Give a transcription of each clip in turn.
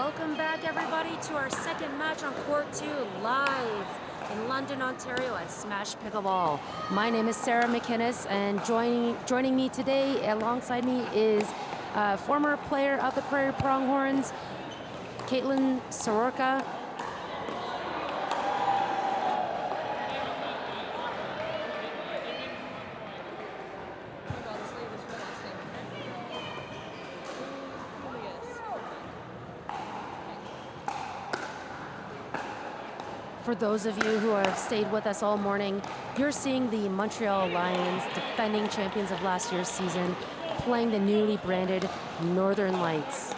Welcome back, everybody, to our second match on Court 2, live in London, Ontario at Smash Pickleball. My name is Sarah McInnes, and joining me today, alongside me, is former player of the Prairie Pronghorns, Caitlin Soroka. For those of you who have stayed with us all morning, you're seeing the Montreal Lions, defending champions of last year's season, playing the newly branded Northern Lights.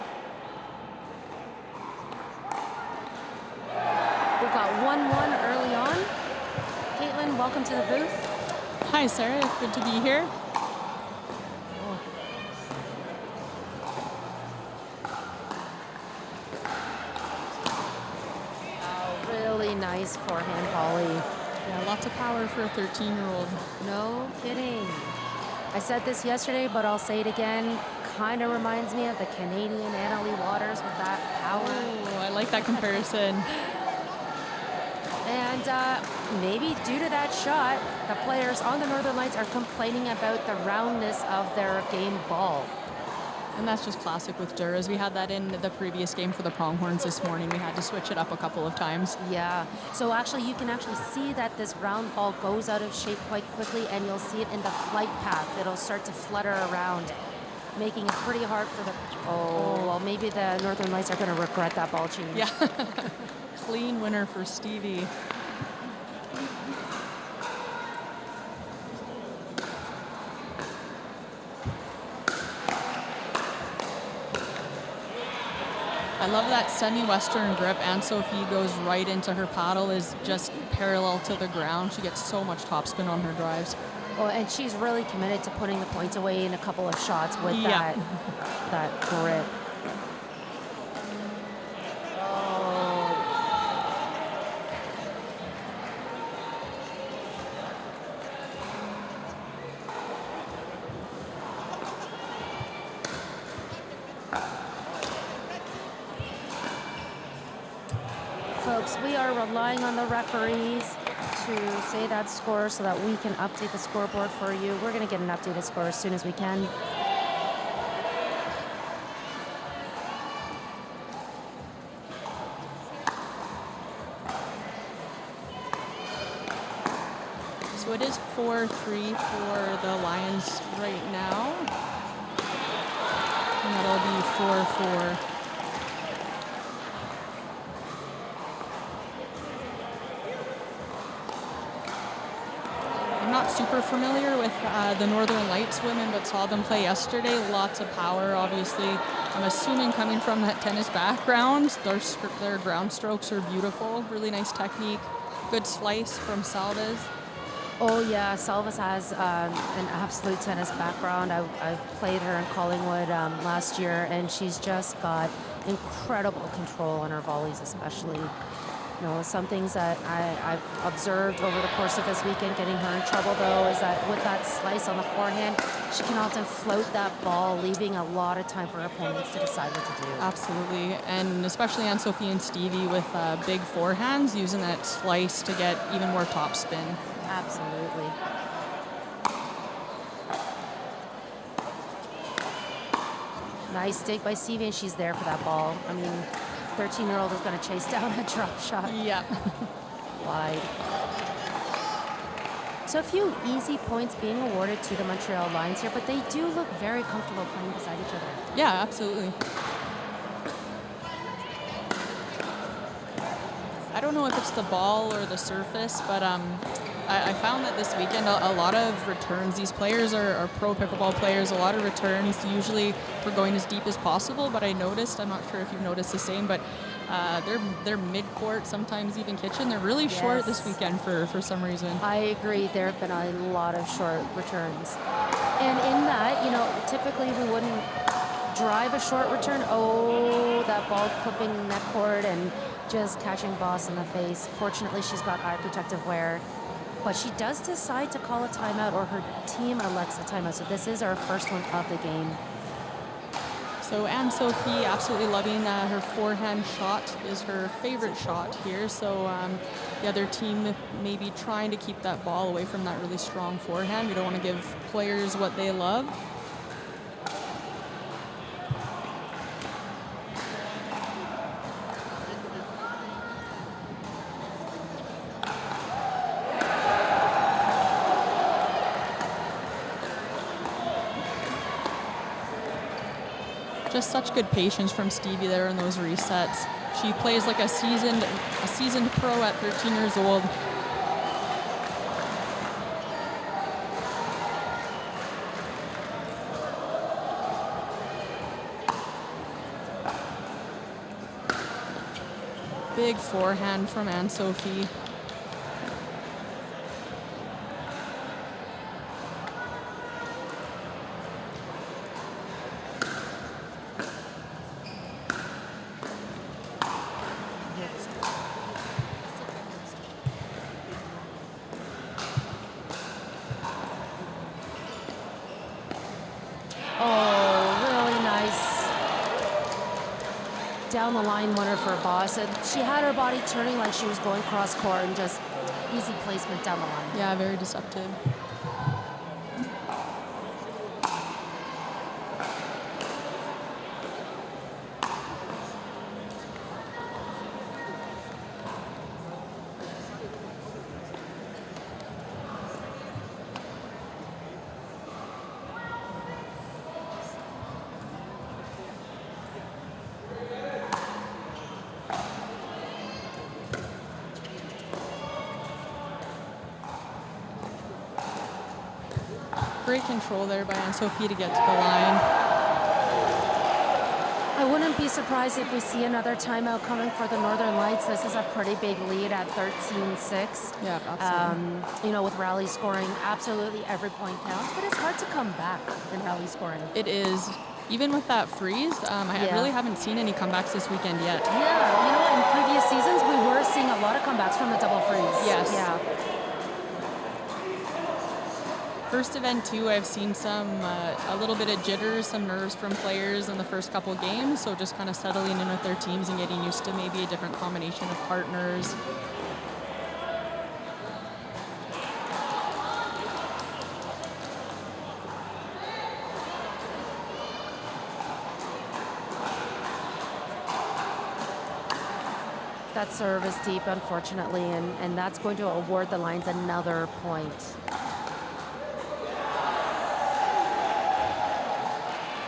We've got 1-1 early on. Caitlin, welcome to the booth. Hi, Sarah. Good to be here. Nice forehand volley. Yeah, lots of power for a 13-year-old. No kidding. I said this yesterday, but I'll say it again. Kind of reminds me of the Canadian Annalie Waters with that power. Oh, I like that comparison. And maybe due to that shot, the players on the Northern Lights are complaining about the roundness of their game ball. And that's just classic with Duras. We had that in the previous game for the Pronghorns this morning. We had to switch it up a couple of times. Yeah. So actually, you can actually see that this round ball goes out of shape quite quickly, and you'll see it in the flight path. It'll start to flutter around, making it pretty hard for the... Oh, well, maybe the Northern Lights are going to regret that ball change. Yeah. Clean winner for Stevie. I love that semi-western grip. Anne-Sophie goes right into her paddle, is just parallel to the ground. She gets so much topspin on her drives. Oh, and she's really committed to putting the points away in a couple of shots with that grip. Folks, we are relying on the referees to say that score so that we can update the scoreboard for you. We're going to get an updated score as soon as we can. So it is 4-3 for the Lions right now. And that'll be 4-4. Not super familiar with the Northern Lights women, but saw them play yesterday. Lots of power, obviously. I'm assuming coming from that tennis background, their ground strokes are beautiful. Really nice technique. Good slice from Salvas. Oh yeah, Salvas has an absolute tennis background. I played her in Collingwood last year, and she's just got incredible control on her volleys, especially. You know, some things that I've observed over the course of this weekend getting her in trouble, though, is that with that slice on the forehand, she can often float that ball, leaving a lot of time for her opponents to decide what to do. Absolutely, and especially Anne-Sophie and Stevie with big forehands, using that slice to get even more topspin. Absolutely. Nice dig by Stevie, and she's there for that ball. I mean, 13-year-old is going to chase down a drop shot. Yeah. Wide. So a few easy points being awarded to the Montreal Lions here, but they do look very comfortable playing beside each other. Yeah, absolutely. I don't know if it's the ball or the surface, but I found that this weekend a lot of returns. These players are pro pickleball players. A lot of returns. Usually we're going as deep as possible, but I noticed, I'm not sure if you've noticed the same, but they're mid-court, sometimes even kitchen. They're really short this weekend for some reason. I agree. There have been a lot of short returns. And in that, you know, typically we wouldn't drive a short return. Oh, that ball clipping net cord and just catching Boss in the face. Fortunately, she's got eye protective wear. But she does decide to call a timeout, or her team elects a timeout. So this is our first one of the game. So Anne-Sophie absolutely loving her forehand shot is her favorite shot here. So the other team maybe trying to keep that ball away from that really strong forehand. We don't want to give players what they love. Just such good patience from Stevie there in those resets. She plays like a seasoned pro at 13 years old. Big forehand from Anne-Sophie. Down the line winner for Boss, and she had her body turning like she was going cross court and just easy placement down the line. Yeah, very deceptive. Great control there by Anne-Sophie to get to the line. I wouldn't be surprised if we see another timeout coming for the Northern Lights. This is a pretty big lead at 13-6. Yeah, absolutely. You know, with rally scoring, absolutely every point counts, but it's hard to come back in rally scoring. It is. Even with that freeze, I really haven't seen any comebacks this weekend yet. Yeah, you know, in previous seasons, we were seeing a lot of comebacks from the double freeze. Yes. Yeah. First event too, I've seen a little bit of jitters, some nerves from players in the first couple games, so just kind of settling in with their teams and getting used to maybe a different combination of partners. That serve is deep, unfortunately, and that's going to award the Lions another point.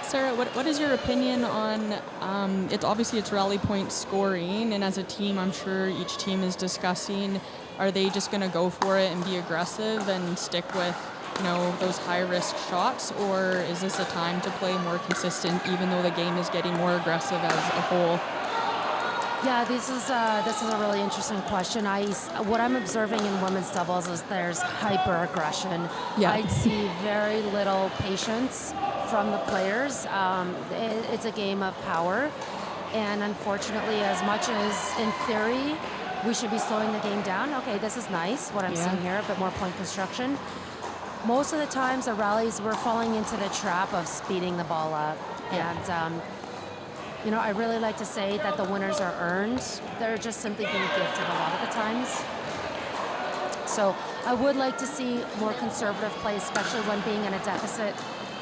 Sarah, what is your opinion on, it's rally point scoring, and as a team, I'm sure each team is discussing, are they just going to go for it and be aggressive and stick with, you know, those high-risk shots, or is this a time to play more consistent, even though the game is getting more aggressive as a whole? Yeah, this is a really interesting question. What I'm observing in women's doubles is there's hyper aggression. Yeah. I see very little patience from the players. It's a game of power, and unfortunately, as much as in theory we should be slowing the game down. Okay, this is nice. What I'm seeing here, a bit more point construction. Most of the times, the rallies we're falling into the trap of speeding the ball up, and. You know, I really like to say that the winners are earned. They're just simply being gifted a lot of the times. So I would like to see more conservative play, especially when being in a deficit.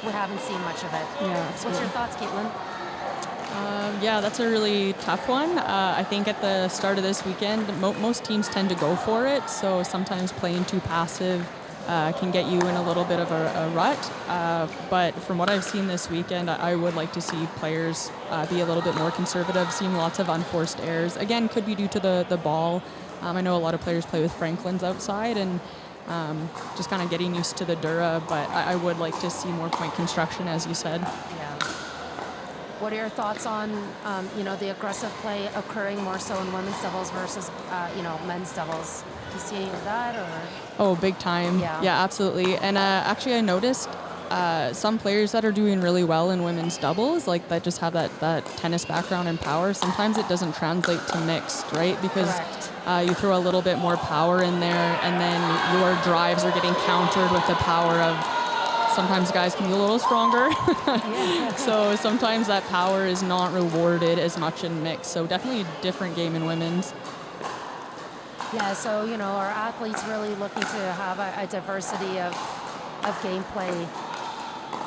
We haven't seen much of it. Yeah. What's your thoughts, Caitlin? Yeah, that's a really tough one. I think at the start of this weekend, most teams tend to go for it. So sometimes playing too passive can get you in a little bit of a rut. But from what I've seen this weekend, I would like to see players be a little bit more conservative, seeing lots of unforced errors. Again, could be due to the ball. I know a lot of players play with Franklins outside and just kind of getting used to the Dura, but I would like to see more point construction, as you said. Yeah. What are your thoughts on, you know, the aggressive play occurring more so in women's doubles versus, you know, men's doubles? Do you see any of that, or? Oh, big time. Yeah, absolutely. And actually, I noticed some players that are doing really well in women's doubles, like that just have that tennis background and power, sometimes it doesn't translate to mixed, right? Because you throw a little bit more power in there, and then your drives are getting countered with the power of sometimes guys can be a little stronger. So sometimes that power is not rewarded as much in mixed. So definitely a different game in women's. Yeah, so, you know, our athletes really looking to have a diversity of gameplay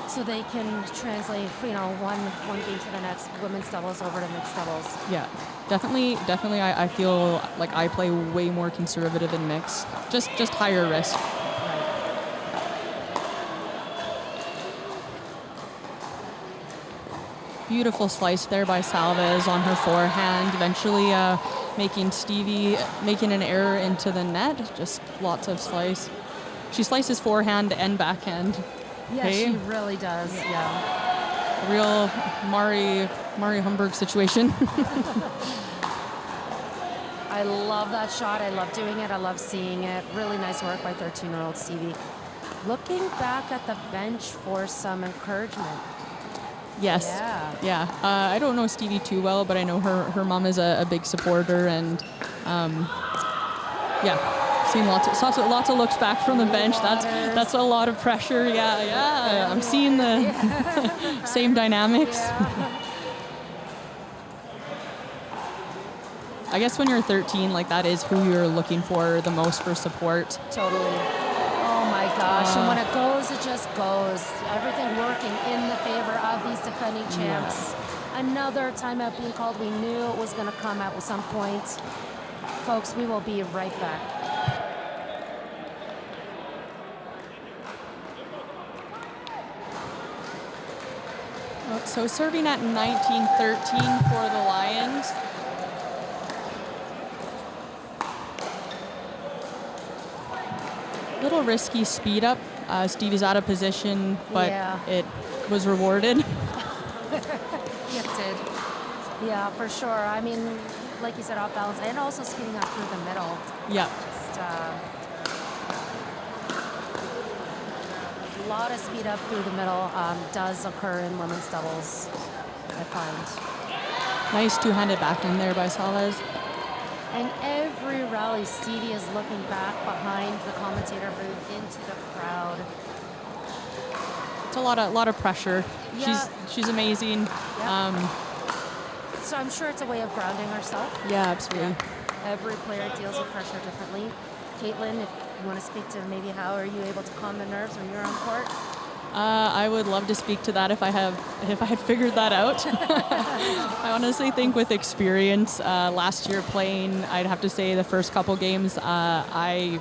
so they can translate, you know, one game to the next, women's doubles over to mixed doubles. Yeah, definitely. I feel like I play way more conservative in mixed, just higher risk. Beautiful slice there by Salvas on her forehand, eventually making Stevie making an error into the net. Just lots of slice. She slices forehand and backhand. Yeah, hey? She really does. Yeah. Real Mari Humberg situation. I love that shot. I love doing it. I love seeing it. Really nice work by 13-year-old Stevie. Looking back at the bench for some encouragement. Yes. Yeah. I don't know Stevie too well, but I know her mom is a big supporter, and seen lots of looks back from the bench. That's a lot of pressure. Yeah. I'm seeing the same dynamics. Yeah. I guess when you're 13, like that is who you're looking for the most for support. Totally. Oh my gosh. And when it goes, it just goes. Everything working in the favor of these defending champs. Yeah. Another timeout being called. We knew it was going to come at some point. Folks, we will be right back. So serving at 19-13 for the Lions. Little risky speed up. Stevie's out of position, but it was rewarded. Gifted. Yeah, for sure. I mean, like you said, off balance and also speeding up through the middle. Yeah. Just a lot of speed up through the middle does occur in women's doubles, I find. Nice two-handed backhand there by Salvas. And every rally, Stevie is looking back behind the commentator booth into the crowd. It's a lot of pressure. Yeah. She's amazing. Yeah. So I'm sure it's a way of grounding herself. Yeah, absolutely. Yeah. Every player deals with pressure differently. Caitlin, if you want to speak to maybe how are you able to calm the nerves when you're on court? I would love to speak to that if I had figured that out. I honestly think with experience, last year playing, I'd have to say the first couple games, I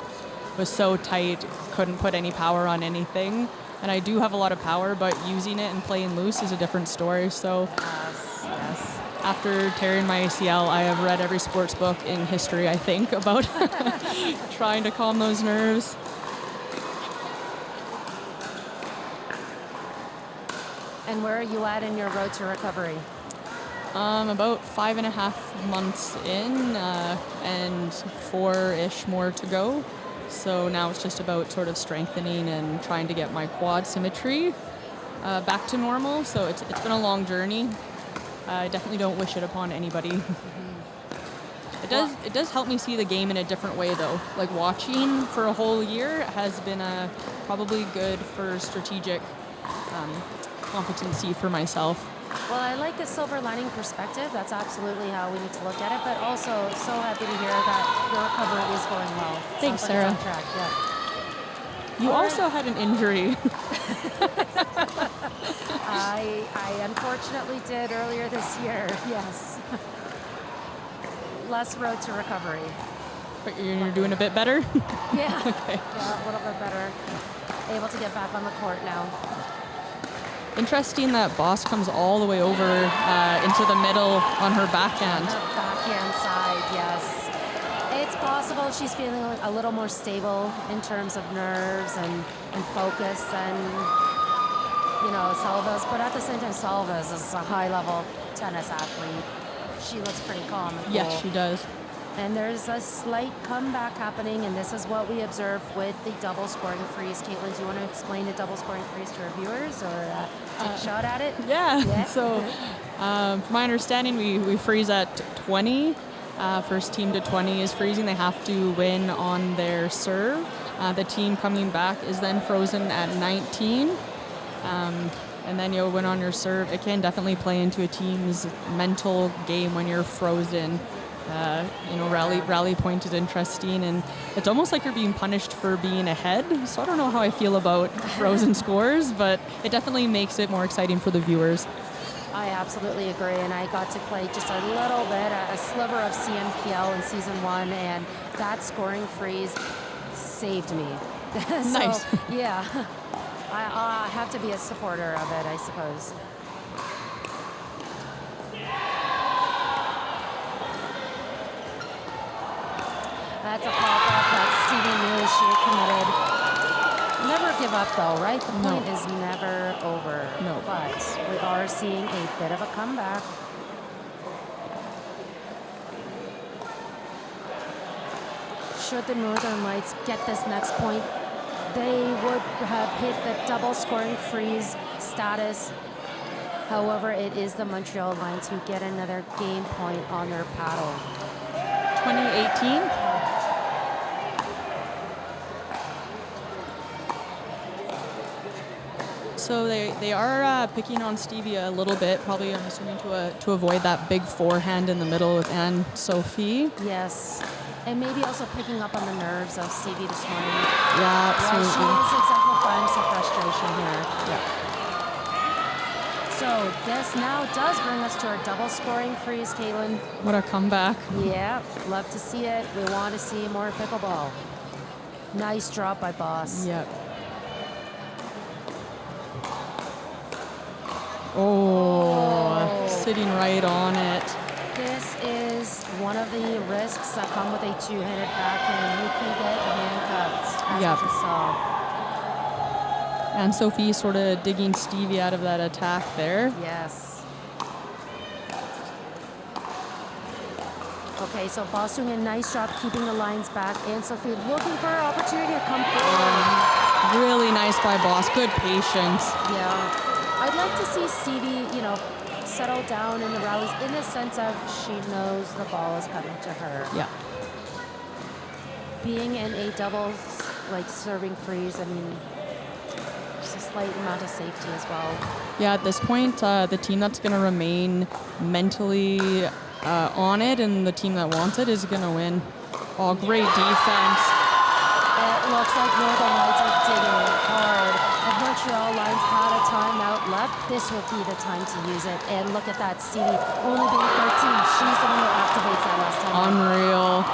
was so tight, couldn't put any power on anything. And I do have a lot of power, but using it and playing loose is a different story. So yes. After tearing my ACL, I have read every sports book in history, I think, about trying to calm those nerves. And where are you at in your road to recovery? About 5.5 months in, and 4-ish more to go. So now it's just about sort of strengthening and trying to get my quad symmetry back to normal. So it's been a long journey. I definitely don't wish it upon anybody. It does help me see the game in a different way, though. Like watching for a whole year has been probably good for strategic competency for myself. Well, I like the silver lining perspective. That's absolutely how we need to look at it. But also, so happy to hear that your recovery is going well. Thanks, like Sarah. it's on track. Yeah. You also had an injury. I unfortunately did earlier this year. Yes. Less road to recovery. But you're doing a bit better? Yeah. Okay. Yeah, a little bit better. Able to get back on the court now. Interesting that Boss comes all the way over into the middle on her backhand. On her backhand side, yes. It's possible she's feeling a little more stable in terms of nerves and focus than, Salvas. But at the same time, Salvas is a high-level tennis athlete. She looks pretty calm and cool. Yes, she does. And there's a slight comeback happening, and this is what we observed with the double scoring freeze. Caitlin, do you want to explain the double scoring freeze to our viewers, or take a shot at it? Yeah. So, from my understanding, we freeze at 20. First team to 20 is freezing. They have to win on their serve. The team coming back is then frozen at 19. and then you'll win on your serve. It can definitely play into a team's mental game when you're frozen. Rally point is interesting, and it's almost like you're being punished for being ahead. So I don't know how I feel about frozen scores, but it definitely makes it more exciting for the viewers. I absolutely agree, and I got to play just a little bit, a sliver of CNPL in season 1, and that scoring freeze saved me. So, nice. Yeah, I have to be a supporter of it, I suppose. That's a pop-up that Stevie knew she had committed. Never give up, though, right? The point is never over. No. But we are seeing a bit of a comeback. Should the Northern Lights get this next point, they would have hit the double scoring freeze status. However, it is the Montreal Lions who get another game point on their paddle. 2018. So they are picking on Stevie a little bit, probably I'm assuming to avoid that big forehand in the middle with Anne-Sophie. Yes, and maybe also picking up on the nerves of Stevie this morning. Yeah, absolutely. She is exemplifying some frustration here. Yeah. So this now does bring us to our double scoring freeze, Caitlin. What a comeback. Yeah, love to see it. We want to see more pickleball. Nice drop by Boss. Yep. Oh, sitting right on it. This is one of the risks that come with a two-handed backhand. You can get handcuffed, as Yep. we just saw. And Sophie sort of digging Stevie out of that attack there. Yes. Okay, so Boss doing a nice job keeping the lines back. Anne-Sophie looking for an opportunity to come forward. Really nice by Boss. Good patience. Yeah. I'd like to see Stevie, settle down in the rallies in the sense of she knows the ball is coming to her. Yeah. Being in a double, serving freeze, I mean, just a slight amount of safety as well. Yeah, at this point, the team that's going to remain mentally on it and the team that wants it is going to win. Oh, great defense. It looks like Northern Lights are digging hard. If Montreal Lions had a timeout left, this would be the time to use it. And look at that, Stevie only being 13. She's the one who activates that last time. Unreal.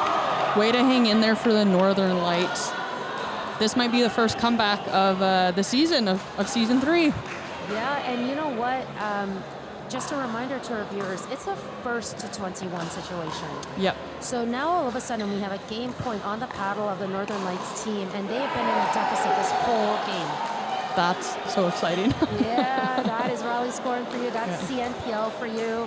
Way to hang in there for the Northern Lights. This might be the first comeback of the season, of season 3. Yeah, and you know what? Just a reminder to our viewers, it's a first to 21 situation. Yep. So now all of a sudden we have a game point on the paddle of the Northern Lights team, and they have been in a deficit this whole game. That's so exciting. Yeah, that is rally scoring for you. That's CNPL for you.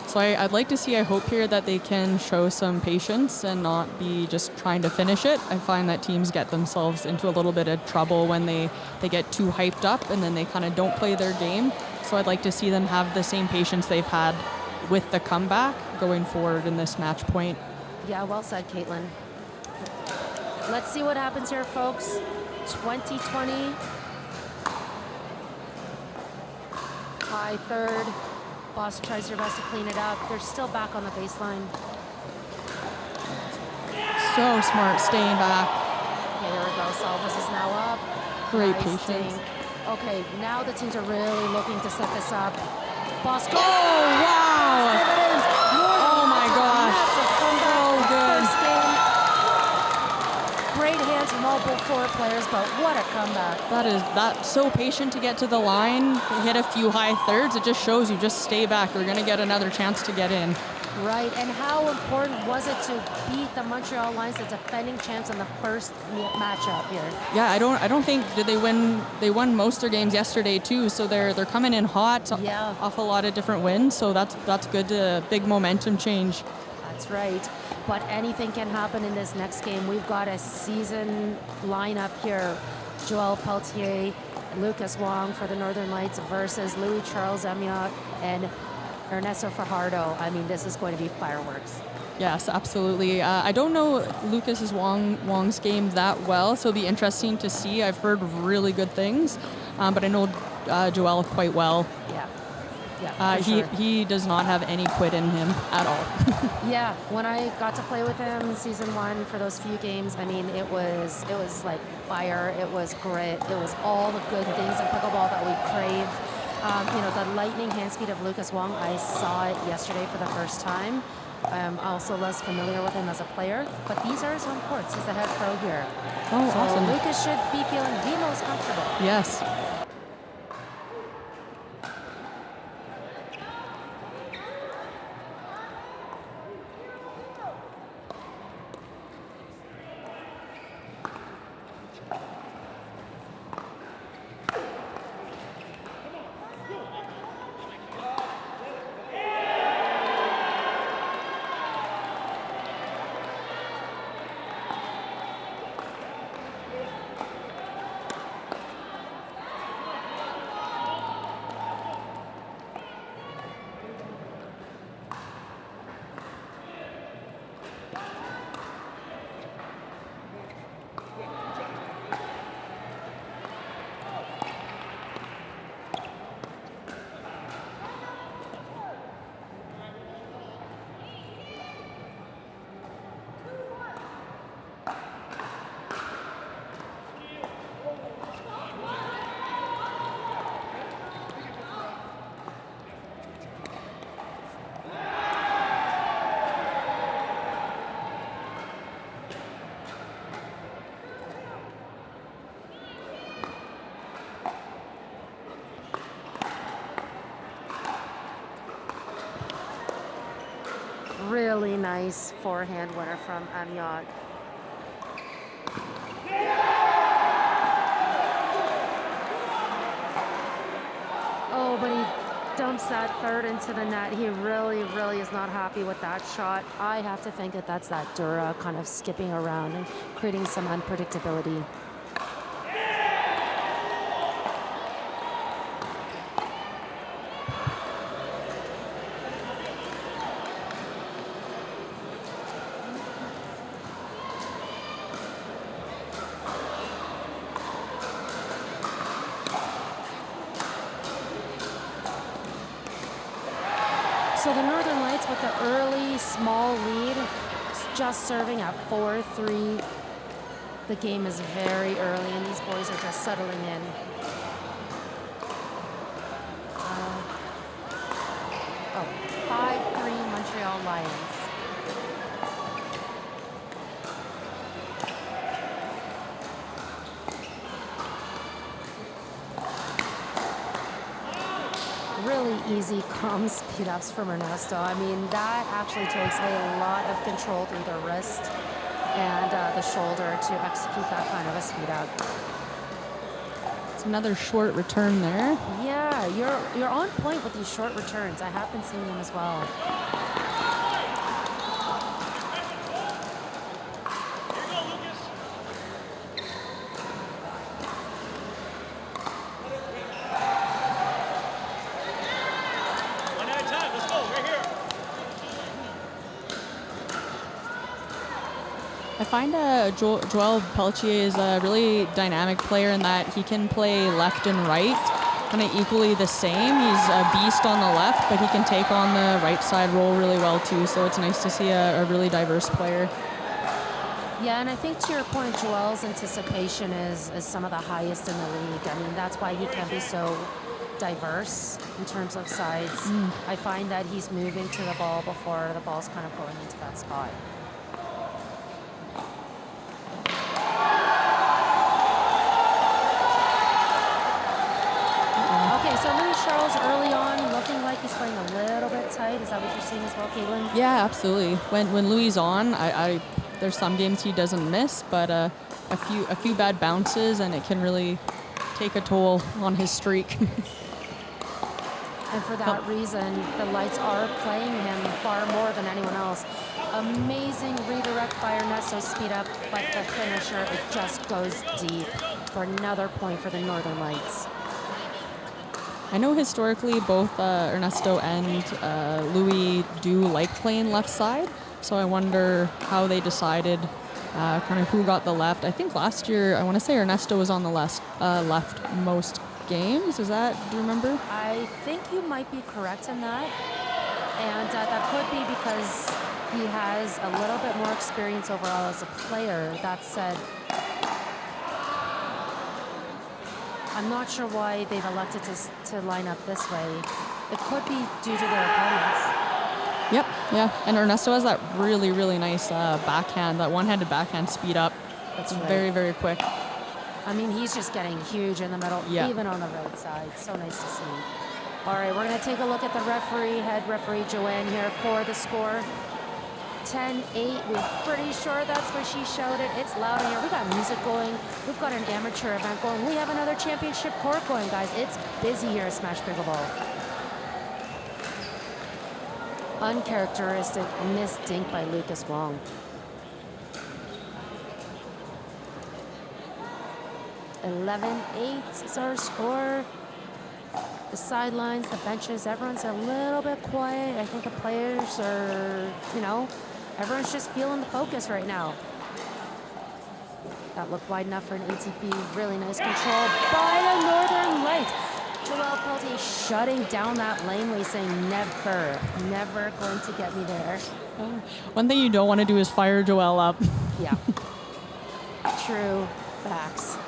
So I'd like to see, I hope here that they can show some patience and not be just trying to finish it. I find that teams get themselves into a little bit of trouble when they get too hyped up and then they kind of don't play their game. So I'd like to see them have the same patience they've had with the comeback going forward in this match point. Yeah, well said, Caitlin. Let's see what happens here, folks. 2020. High third. Boss tries her best to clean it up. They're still back on the baseline. So smart, staying back. Okay, there we go. Salvas is now up. Great Nice patience. dink. Okay, now the teams are really looking to set this up. Boss goes. Oh, wow. Dividends. Oh, my gosh. Massive comeback. So good. First game. Great hands from all four players, but what a comeback. That's so patient to get to the line, hit a few high thirds. It just shows you just stay back. We're going to get another chance to get in. Right, and how important was it to beat the Montreal Lions, the defending champs, in the first matchup here? Yeah, I don't think did they win. They won most of their games yesterday too, so they're coming in hot off a lot of different wins. So that's good. Big momentum change. That's right. But anything can happen in this next game. We've got a season lineup here. Joel Pelletier, Lucas Wong for the Northern Lights versus Louis Charles Amyot and Ernesto Fajardo. I mean, this is going to be fireworks. Yes, absolutely. I don't know Lucas's Wong's game that well, so it'll be interesting to see. I've heard really good things, but I know Joelle quite well. Yeah. Yeah, he does not have any quit in him at all. Yeah, when I got to play with him in season 1 for those few games, I mean, it was like fire, it was grit, it was all the good things in pickleball that we crave. The lightning hand speed of Lucas Wong, I saw it yesterday for the first time. I'm also less familiar with him as a player, but these are his home courts. He's the head pro here. Oh, so awesome. Lucas should be feeling the most comfortable. Yes. Really nice forehand winner from Amyot. Oh, but he dumps that third into the net. He really, really is not happy with that shot. I have to think that that's that Dura kind of skipping around and creating some unpredictability. So the Northern Lights with the early small lead, just serving at 4-3. The game is very early and these boys are just settling in. 5-3 Montreal Lions. Really easy, calm speed ups from Ernesto. I mean, that actually takes a lot of control through the wrist and the shoulder to execute that kind of a speed up. It's another short return there. Yeah, you're on point with these short returns. I have been seeing them as well. I find Joel Pelletier is a really dynamic player in that he can play left and right kind of equally the same. He's a beast on the left, but he can take on the right side role really well too. So it's nice to see a really diverse player. Yeah, and I think to your point, Joel's anticipation is some of the highest in the league. I mean, that's why he can be so diverse in terms of sides. I find that he's moving to the ball before the ball's kind of going into that spot. Okay, so Louis Charles early on looking like he's playing a little bit tight. Is that what you're seeing as well, Caitlin? Yeah, absolutely. When Louis is on, there's some games he doesn't miss, but a few bad bounces and it can really take a toll on his streak. And for that reason, the Lights are playing him far more than anyone else. Amazing redirect by Ernesto speed up, but the finisher, it just goes deep for another point for the Northern Lights. I know historically both Ernesto and Louis do like playing left side, so I wonder how they decided kind of who got the left. I think last year, I want to say Ernesto was on the left most games. Is that, do you remember? I think you might be correct in that. And that could be because he has a little bit more experience overall as a player. That said, I'm not sure why they've elected to line up this way. It could be due to their opponents. Yep, yeah. And Ernesto has that really, really nice backhand, that one-handed backhand speed up. That's right. Very, very quick. I mean, he's just getting huge in the middle, even on the right side. So nice to see. All right, we're going to take a look at the referee, head referee Joanne here for the score. 10-8. We're pretty sure that's what she shouted. It's loud in here. We got music going. We've got an amateur event going. We have another championship court going, guys. It's busy here at Smash Pickleball. Uncharacteristic missed dink by Lucas Wong. 11-8 is our score. The sidelines, the benches, everyone's a little bit quiet. I think the players are, everyone's just feeling the focus right now. That looked wide enough for an ATP. Really nice control by the Northern Lights. Joelle Pelletier shutting down that laneway, saying never going to get me there. One thing you don't want to do is fire Joelle up. Yeah. True facts.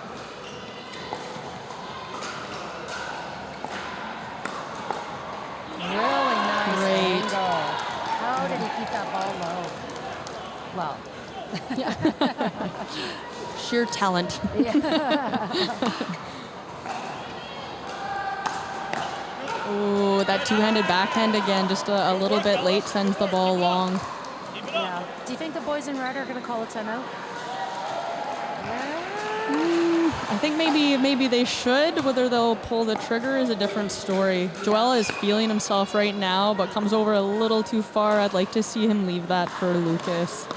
Really nice angle. How did he keep that ball low? Well. Yeah. Sheer talent. Yeah. Oh, that two-handed backhand again, just a little bit late, sends the ball long. Yeah. Do you think the boys in red are going to call a timeout? I think maybe they should. Whether they'll pull the trigger is a different story. Joelle is feeling himself right now, but comes over a little too far. I'd like to see him leave that for Lucas.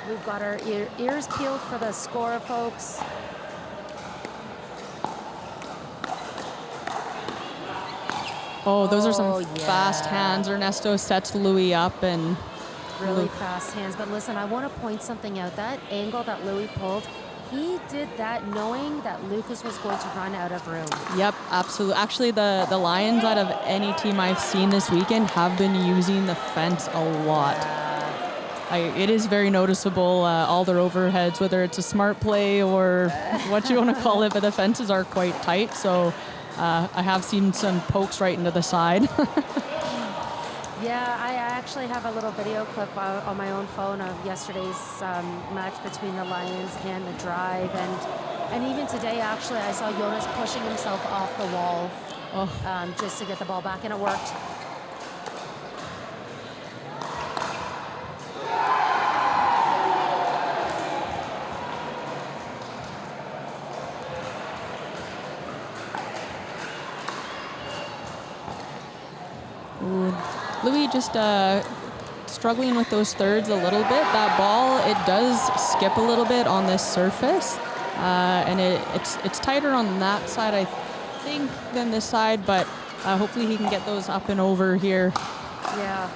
We've got our ears peeled for the score, folks. Oh, those are some fast hands. Ernesto sets Louis up and really fast hands. But listen, I want to point something out. That angle that Louis pulled, he did that knowing that Lucas was going to run out of room. Yep, absolutely. Actually, the Lions, out of any team I've seen this weekend, have been using the fence a lot. It is very noticeable, all their overheads, whether it's a smart play or what you want to call it, but the fences are quite tight, so I have seen some pokes right into the side. Yeah, I actually have a little video clip on my own phone of yesterday's match between the Lions and the Drive, and even today, actually, I saw Jonas pushing himself off the wall just to get the ball back, and it worked. Louis just struggling with those thirds a little bit. That ball, it does skip a little bit on this surface, and it's tighter on that side, I think, than this side, but hopefully he can get those up and over here. Yeah.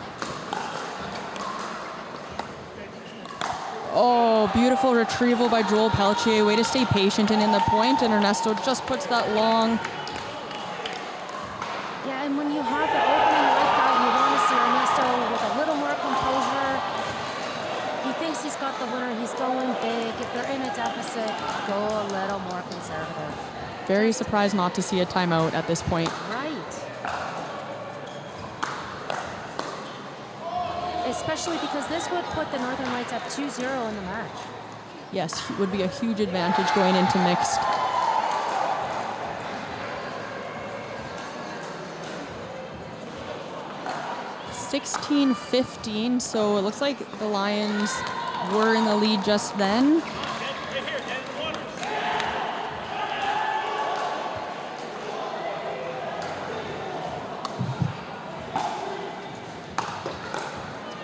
Oh, beautiful retrieval by Joelle Pelletier. Way to stay patient and in the point, and Ernesto just puts that long. Yeah, and when you have the opening like that, you want to see Ernesto with a little more composure. He thinks he's got the winner. He's going big. If they're in a deficit, go a little more conservative. Very surprised not to see a timeout at this point. Right. Especially because this would put the Northern Lights up 2-0 in the match. Yes, it would be a huge advantage going into mixed. (16-15), so it looks like the Lions were in the lead just then.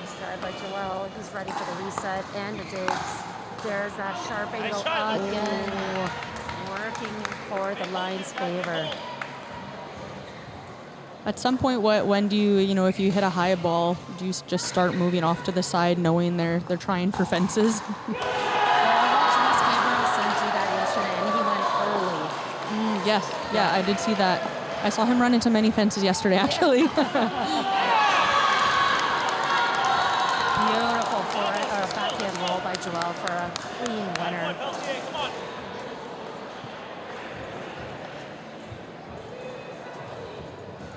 Started by Joelle. He's ready for the reset and the digs. There's that sharp angle again. working for the Lions' favor. At some point, when do you, if you hit a high ball, do you just start moving off to the side knowing they're trying for fences? Yes, yeah, I did see that. I saw him run into many fences yesterday, actually. Beautiful backhand roll by Joelle for a clean winner.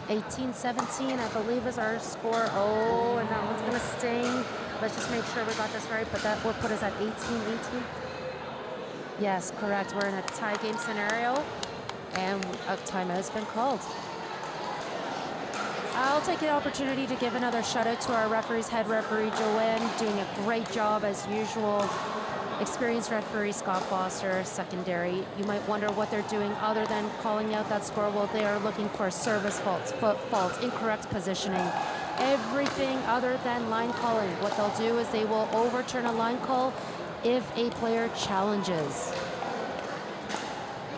18-17, I believe, is our score. Oh, and that one's gonna sting. Let's just make sure we got this right, but that will put us at 18-18. Yes, correct. We're in a tie game scenario. And a timeout has been called. I'll take the opportunity to give another shout out to our referees, head referee Joanne, doing a great job as usual. Experienced referee Scott Foster, secondary. You might wonder what they're doing other than calling out that score. Well, they are looking for service faults, foot faults, incorrect positioning, everything other than line calling. What they'll do is they will overturn a line call if a player challenges.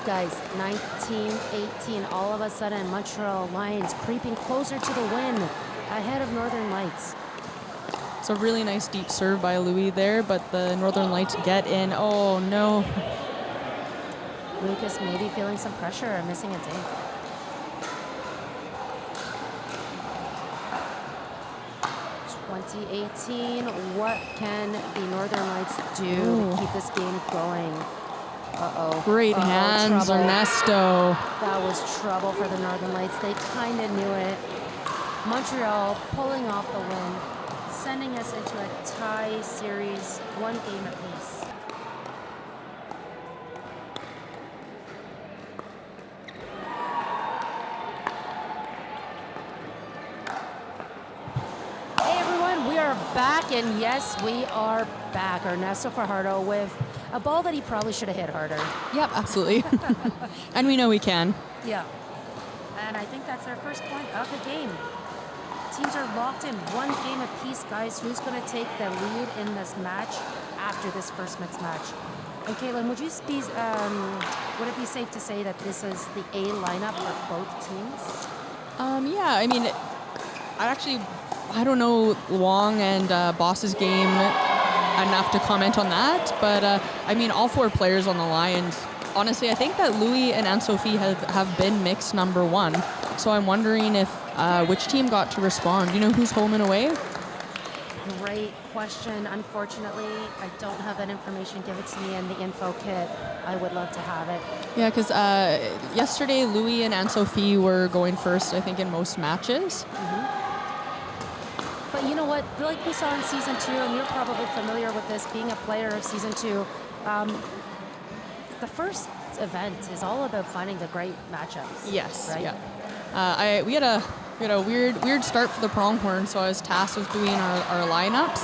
Guys, 19-18, all of a sudden, Montreal Lions creeping closer to the win, ahead of Northern Lights. It's a really nice deep serve by Louis there, but the Northern Lights get in. Oh, no. Lucas maybe feeling some pressure or missing a dink. What can the Northern Lights do to keep this game going? Great hands, trouble. Ernesto. That was trouble for the Northern Lights. They kind of knew it. Montreal pulling off the win, sending us into a tie series, 1 game apiece. Hey everyone, we are back, and yes, we are back. Ernesto Fajardo with a ball that he probably should have hit harder. Yep, absolutely. And we know we can. Yeah. And I think that's our first point of the game. Teams are locked in 1 game apiece, guys. Who's going to take the lead in this match after this first mixed match? And Caitlin, would it be safe to say that this is the A lineup for both teams? Yeah, I mean, I don't know Wong and Boss's game enough to comment on that, but I mean, all 4 players on the Lions, honestly, I think that Louis and Anne-Sophie have been mixed number 1, so I'm wondering if which team got to respond. You know who's home and away? Great question. Unfortunately, I don't have that information. Give it to me in the info kit. I would love to have it. Yeah, because yesterday Louis and Anne-Sophie were going first, I think, in most matches. But you know what? Like we saw in Season 2, and you're probably familiar with this, being a player of Season 2, the first event is all about finding the great matchups. Yes. Right? Yeah. We had a weird start for the Pronghorn, so I was tasked with doing our lineups,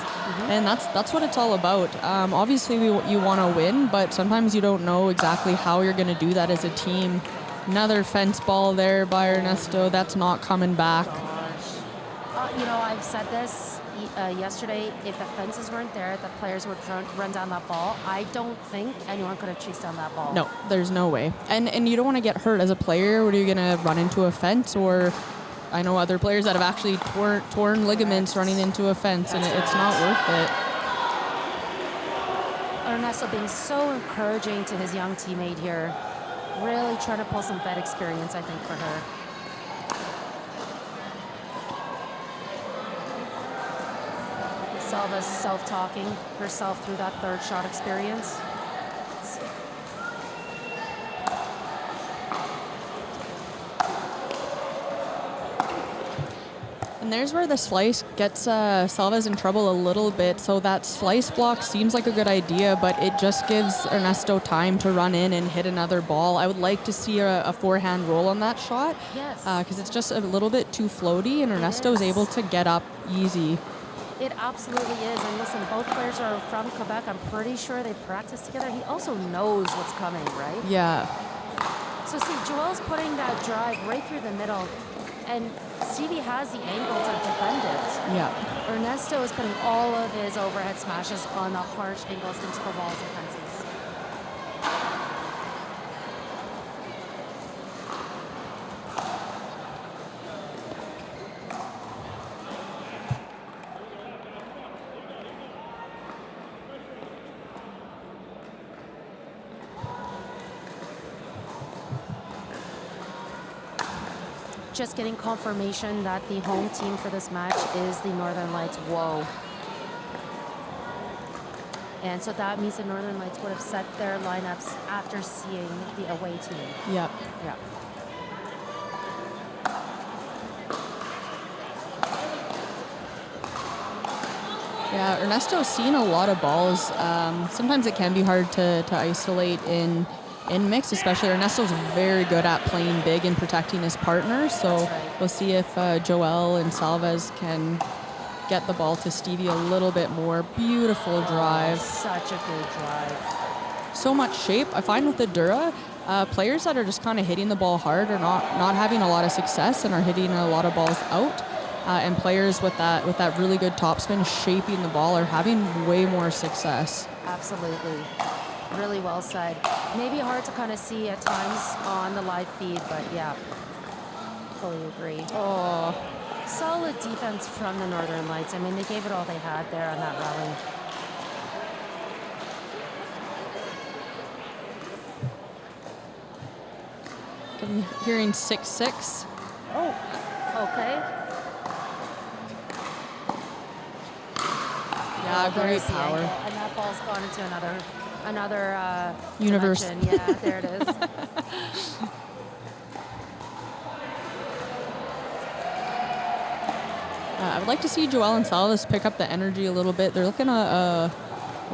and that's what it's all about. Obviously, you want to win, but sometimes you don't know exactly how you're going to do that as a team. Another fence ball there by Ernesto. That's not coming back. I've said this yesterday. If the fences weren't there, the players would run down that ball. I don't think anyone could have chased down that ball. No, there's no way. And you don't want to get hurt as a player. What are you going to run into a fence? Or I know other players that have actually torn ligaments running into a fence, and it's not worth it. Ernesto being so encouraging to his young teammate here. Really trying to pull some vet experience, I think, for her. Salvas self-talking herself through that third shot experience. And there's where the slice gets Salvas in trouble a little bit. So that slice block seems like a good idea, but it just gives Ernesto time to run in and hit another ball. I would like to see a forehand roll on that shot. Yes. Because it's just a little bit too floaty, and Ernesto is able to get up easy. It absolutely is. And listen, both players are from Quebec. I'm pretty sure they practice together. He also knows what's coming, right? Yeah. So see, Joelle's putting that drive right through the middle, and Stevie has the angle to defend it. Yeah. Ernesto is putting all of his overhead smashes on the harsh angles into the walls and fences. just getting confirmation that the home team for this match is the Northern Lights. Whoa. And so that means the Northern Lights would have set their lineups after seeing the away team. Yep. Yeah. Yeah, Ernesto's seen a lot of balls. Sometimes it can be hard to isolate in mixed, especially Ernesto's very good at playing big and protecting his partner. So we'll see if Joelle and Salvas can get the ball to Stevie a little bit more. Beautiful drive. Such a good drive. So much shape. I find with the Dura, players that are just kind of hitting the ball hard are not having a lot of success and are hitting a lot of balls out. And players with that really good topspin shaping the ball are having way more success. Absolutely. Really well said. Maybe hard to kind of see at times on the live feed, but yeah, fully agree. Oh. Solid defense from the Northern Lights. I mean, they gave it all they had there on that rally. I'm hearing 6-6. Oh, okay. Yeah, great power. And that ball's gone into another universe. Dimension. Yeah, there it is. I would like to see Joelle and Salvas pick up the energy a little bit. They're looking a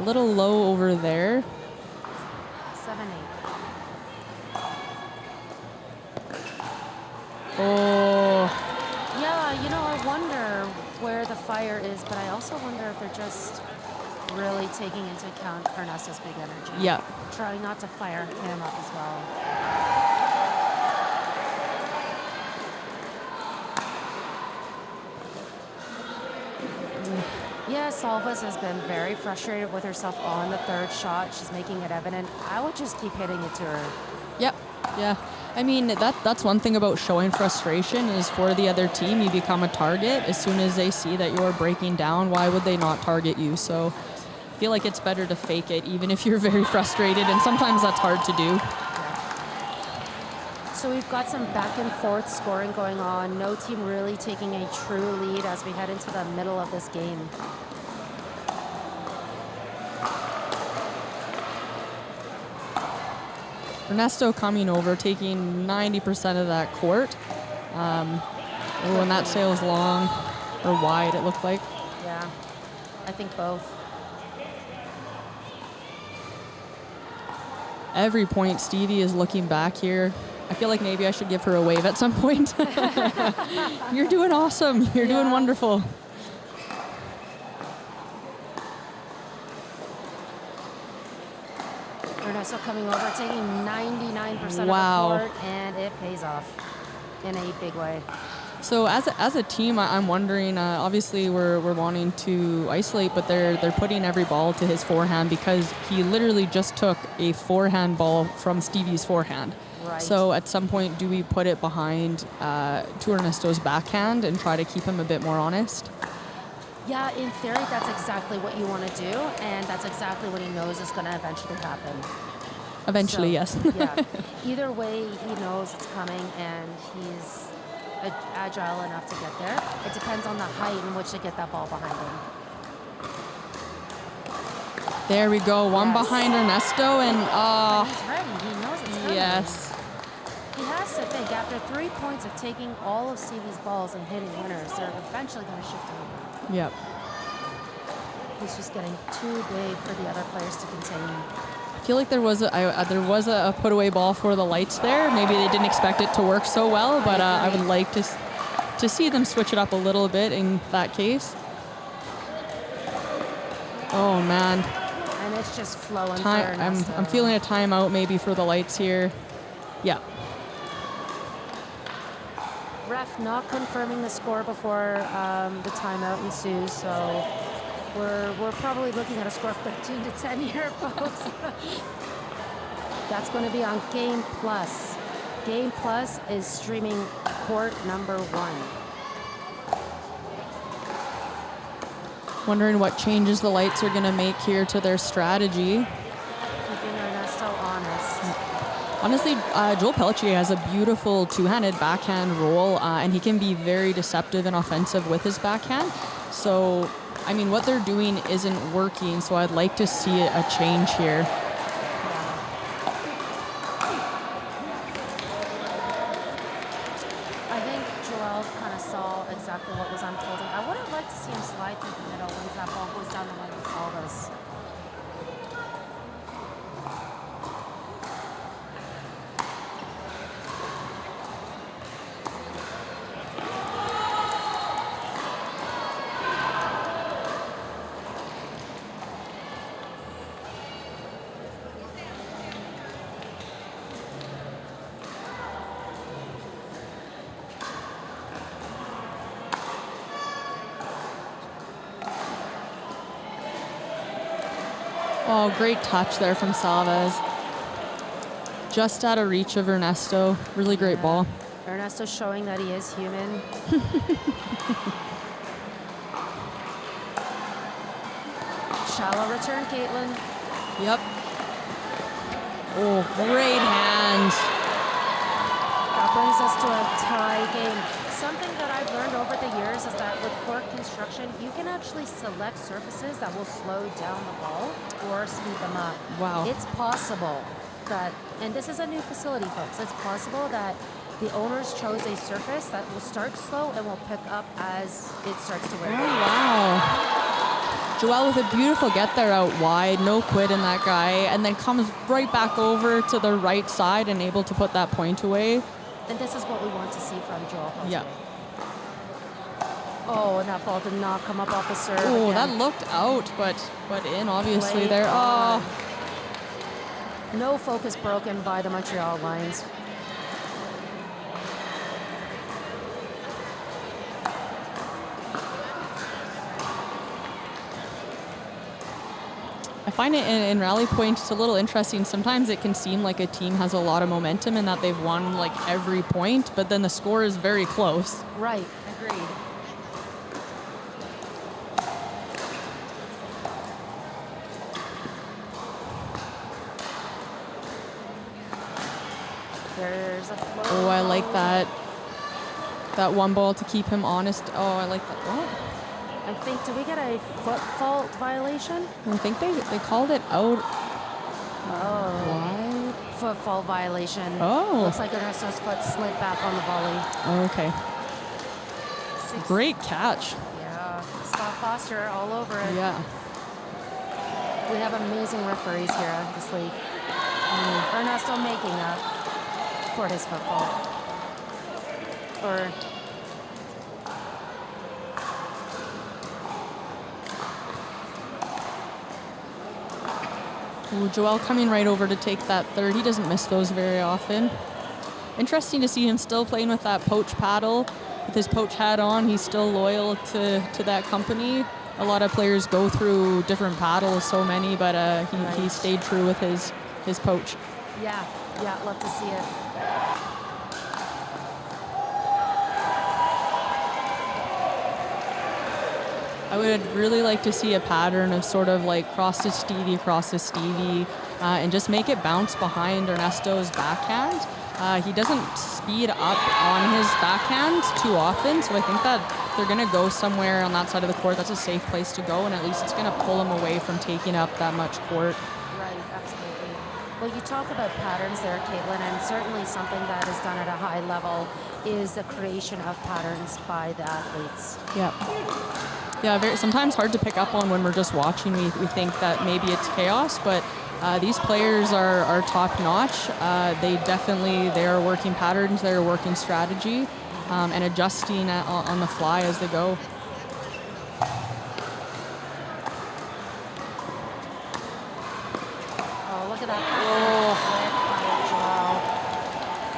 little low over there. 7-8. Oh. Yeah, you know, I wonder where the fire is, but I also wonder if they're just really taking into account Ernesto's big energy. Yeah. Trying not to fire him up as well. Yeah, Salvas has been very frustrated with herself on the third shot. She's making it evident. I would just keep hitting it to her. Yep. Yeah. I mean, that's one thing about showing frustration is for the other team, you become a target. As soon as they see that you're breaking down, why would they not target you? So I feel like it's better to fake it, even if you're very frustrated, and sometimes that's hard to do. So we've got some back and forth scoring going on. No team really taking a true lead as we head into the middle of this game. Ernesto coming over, taking 90% of that court. When that sail's long or wide, it looked like. Yeah, I think both. Every point, Stevie is looking back here. I feel like maybe I should give her a wave at some point. You're doing awesome. You're doing wonderful. Ernesto coming over, taking 99% of the court, and it pays off in a big way. So as a team, I'm wondering. Obviously, we're wanting to isolate, but they're putting every ball to his forehand because he literally just took a forehand ball from Stevie's forehand. Right. So at some point, do we put it behind to Ernesto's backhand and try to keep him a bit more honest? Yeah, in theory, that's exactly what you want to do, and that's exactly what he knows is going to eventually happen. Eventually, so, yes. Yeah. Either way, he knows it's coming, and he's agile enough to get there. It depends on the height in which to get that ball behind him. There we go. One behind Ernesto, and he's ready. He knows it's coming. Yes. He has to think after 3 points of taking all of Stevie's balls and hitting winners, they're eventually going to shift over. Yep. He's just getting too big for the other players to contain. I feel like there was a put away ball for the Lights there. Maybe they didn't expect it to work so well, but I would like to see them switch it up a little bit in that case. Oh man. And it's just flowing. I'm feeling a timeout maybe for the Lights here. Yeah. Ref not confirming the score before the timeout ensues, so we're probably looking at a score of 13-10 here, folks. That's going to be on Game Plus. Game Plus is streaming court number 1. Wondering what changes the Lights are going to make here to their strategy. Keeping Ernesto honest. Honestly, Joel Pelletier has a beautiful two-handed backhand roll, and he can be very deceptive and offensive with his backhand. So, I mean, what they're doing isn't working, so I'd like to see a change here. I think Joel kind of saw exactly what was unfolding. I would have liked to see him slide through the middle when that ball goes down the line with Salvas. Oh, great touch there from Salvas. Just out of reach of Ernesto. Really great ball. Ernesto showing that he is human. Shallow return, Caitlin. Yep. Oh, great hands. That brings us to a tie game. Something that I've learned over the years is that with court construction, you can actually select surfaces that will slow down the ball or speed them up. Wow. It's possible that, and this is a new facility, folks, it's possible that the owners chose a surface that will start slow and will pick up as it starts to wear down. Oh, wow. Joel with a beautiful get there out wide, no quit in that guy, and then comes right back over to the right side and able to put that point away. And this is what we want to see from Joel. Yeah. Oh, and that ball did not come up off the serve. Oh, again. that looked out, but in obviously Late there. on. Oh, No focus broken by the Montreal Lions. I find it in rally point, it's a little interesting. Sometimes it can seem like a team has a lot of momentum and that they've won like every point, but then the score is very close. Right, agreed. There's a flow. Oh, I like that. That one ball to keep him honest. Oh, I like that. Oh. I think, did we get a foot fault violation? I think they called it out. Oh. Why? Foot fault violation. Oh. Looks like Ernesto's foot slid back on the volley. Okay. Great catch. Yeah. Stop posture all over it. Yeah. We have amazing referees here at this league. Ernesto making up for his foot fault. Or Ooh, Joel coming right over to take that third. He doesn't miss those very often. Interesting to see him still playing with that poach paddle. With his poach hat on, he's still loyal to that company. A lot of players go through different paddles, so many, but he stayed true with his poach. yeah, love to see it. I would really like to see a pattern of sort of like cross to Stevie, and just make it bounce behind Ernesto's backhand. He doesn't speed up on his backhand too often, so I think that they're going to go somewhere on that side of the court. That's a safe place to go, and at least it's going to pull him away from taking up that much court. Right, absolutely. Well, you talk about patterns there, Caitlin, and certainly something that is done at a high level is the creation of patterns by the athletes. Yeah, sometimes hard to pick up on when we're just watching. We think that maybe it's chaos, but these players are top notch. They are working patterns, they're working strategy, and adjusting on the fly as they go. Oh, look at that. Wow.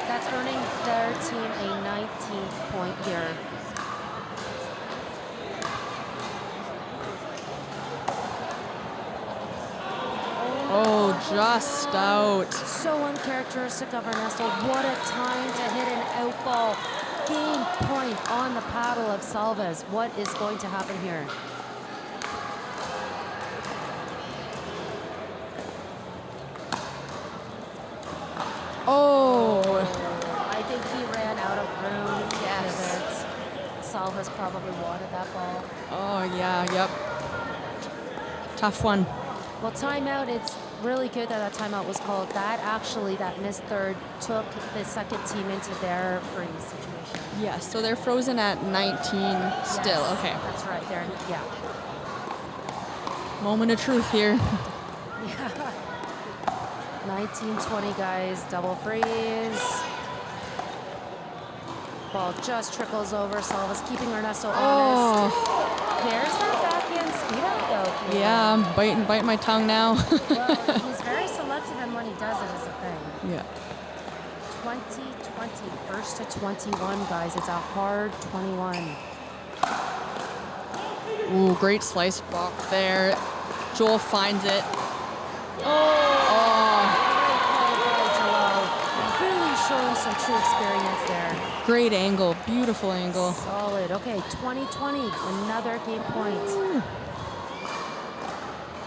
That's earning their team a 19th point here. Oh, just out. So uncharacteristic of Ernesto. What a time to hit an out ball. Game point on the paddle of Salvas. What is going to happen here? probably wanted that ball. Oh, yeah, yep. Tough one. Well, timeout, it's really good that timeout was called. That missed third took the second team into their freeze situation. Yeah, so they're frozen at 19 still. Yes, Okay. that's right. Yeah. Moment of truth here. Yeah. 19-20, guys. Double freeze. Ball just trickles over. Salvas keeping Ernesto honest. There's that backhand speed up, though. Yeah, I'm biting my tongue now. Well, he's very selective in when he does it, is the thing. Yeah. 20-20, first to 21, guys. It's a hard 21. Ooh, great slice block there. Joel finds it. Really showing some true experience there. Great angle, beautiful angle. Solid. Okay, 20-20, another game point.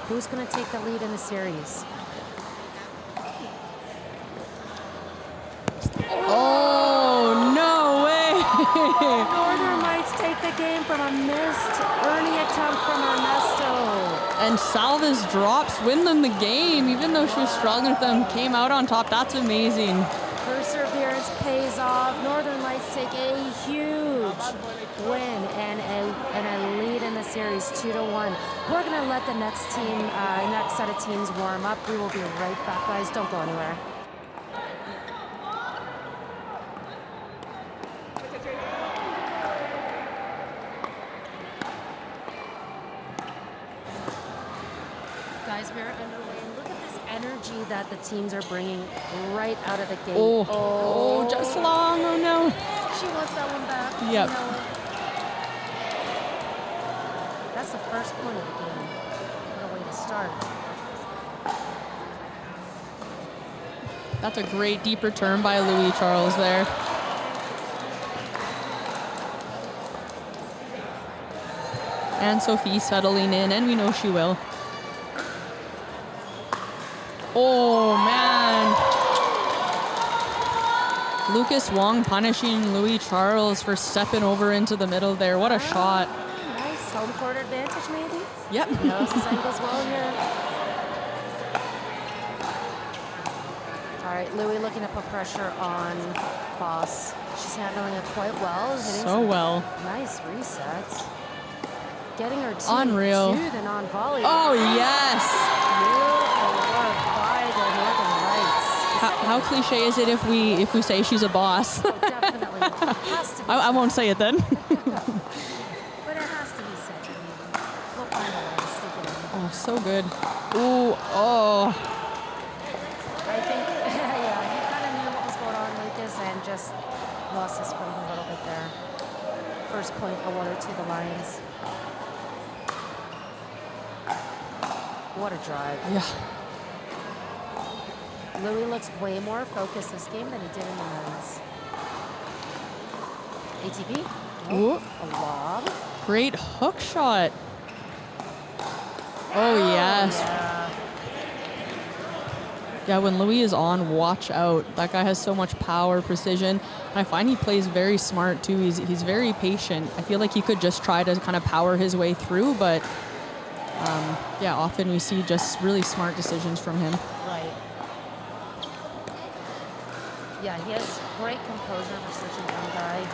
Who's going to take the lead in the series? Oh, no way! Northern Lights take the game from a missed Ernie attempt from Ernesto. And Salvas drops, win them the game, even though she was struggling with them, came out on top. That's amazing. Perseverance pays off. Northern Lights take a huge win and a lead in the series, 2-1. We're going to let the next set of teams warm up. We will be right back, guys. Don't go anywhere. Guys, we're underway. Look at this energy that the teams are bringing right out of the gate. Oh, just long. Oh, no. She wants that one back. Yep. You know it. That's the first point of the game. What a way to start. That's a great deep return by Louis Charles there. Anne-Sophie settling in, and we know she will. Oh, man. Lucas Wong punishing Louis Charles for stepping over into the middle there. What a shot. Nice. Home court advantage, maybe? Yep. Knows this angle's well here. All right, Louis looking to put pressure on Boss. She's handling it quite well. Hitting So well. Nice resets. Getting her team Unreal. to the non-volley. Oh, yes. Beautiful work by the Northern Lights. How cliche is it if we say she's a boss? Oh, definitely. It has to be I won't say it then. But it has to be said. We'll find a way to stick it in. Oh, so good. Ooh, oh. I think, yeah, he kind of knew what was going on, Lucas, and just lost his footing a little bit there. First point awarded to the Lions. What a drive. Yeah. Louis looks way more focused this game than he did in the men's. ATP. Ooh. A lob. Great hook shot. Oh, yes. Yeah, when Louis is on, watch out. That guy has so much power, precision. And I find he plays very smart, too. He's very patient. I feel like he could just try to kind of power his way through, but yeah, often we see just really smart decisions from him. Right. Yeah, he has great composure for such a young guy.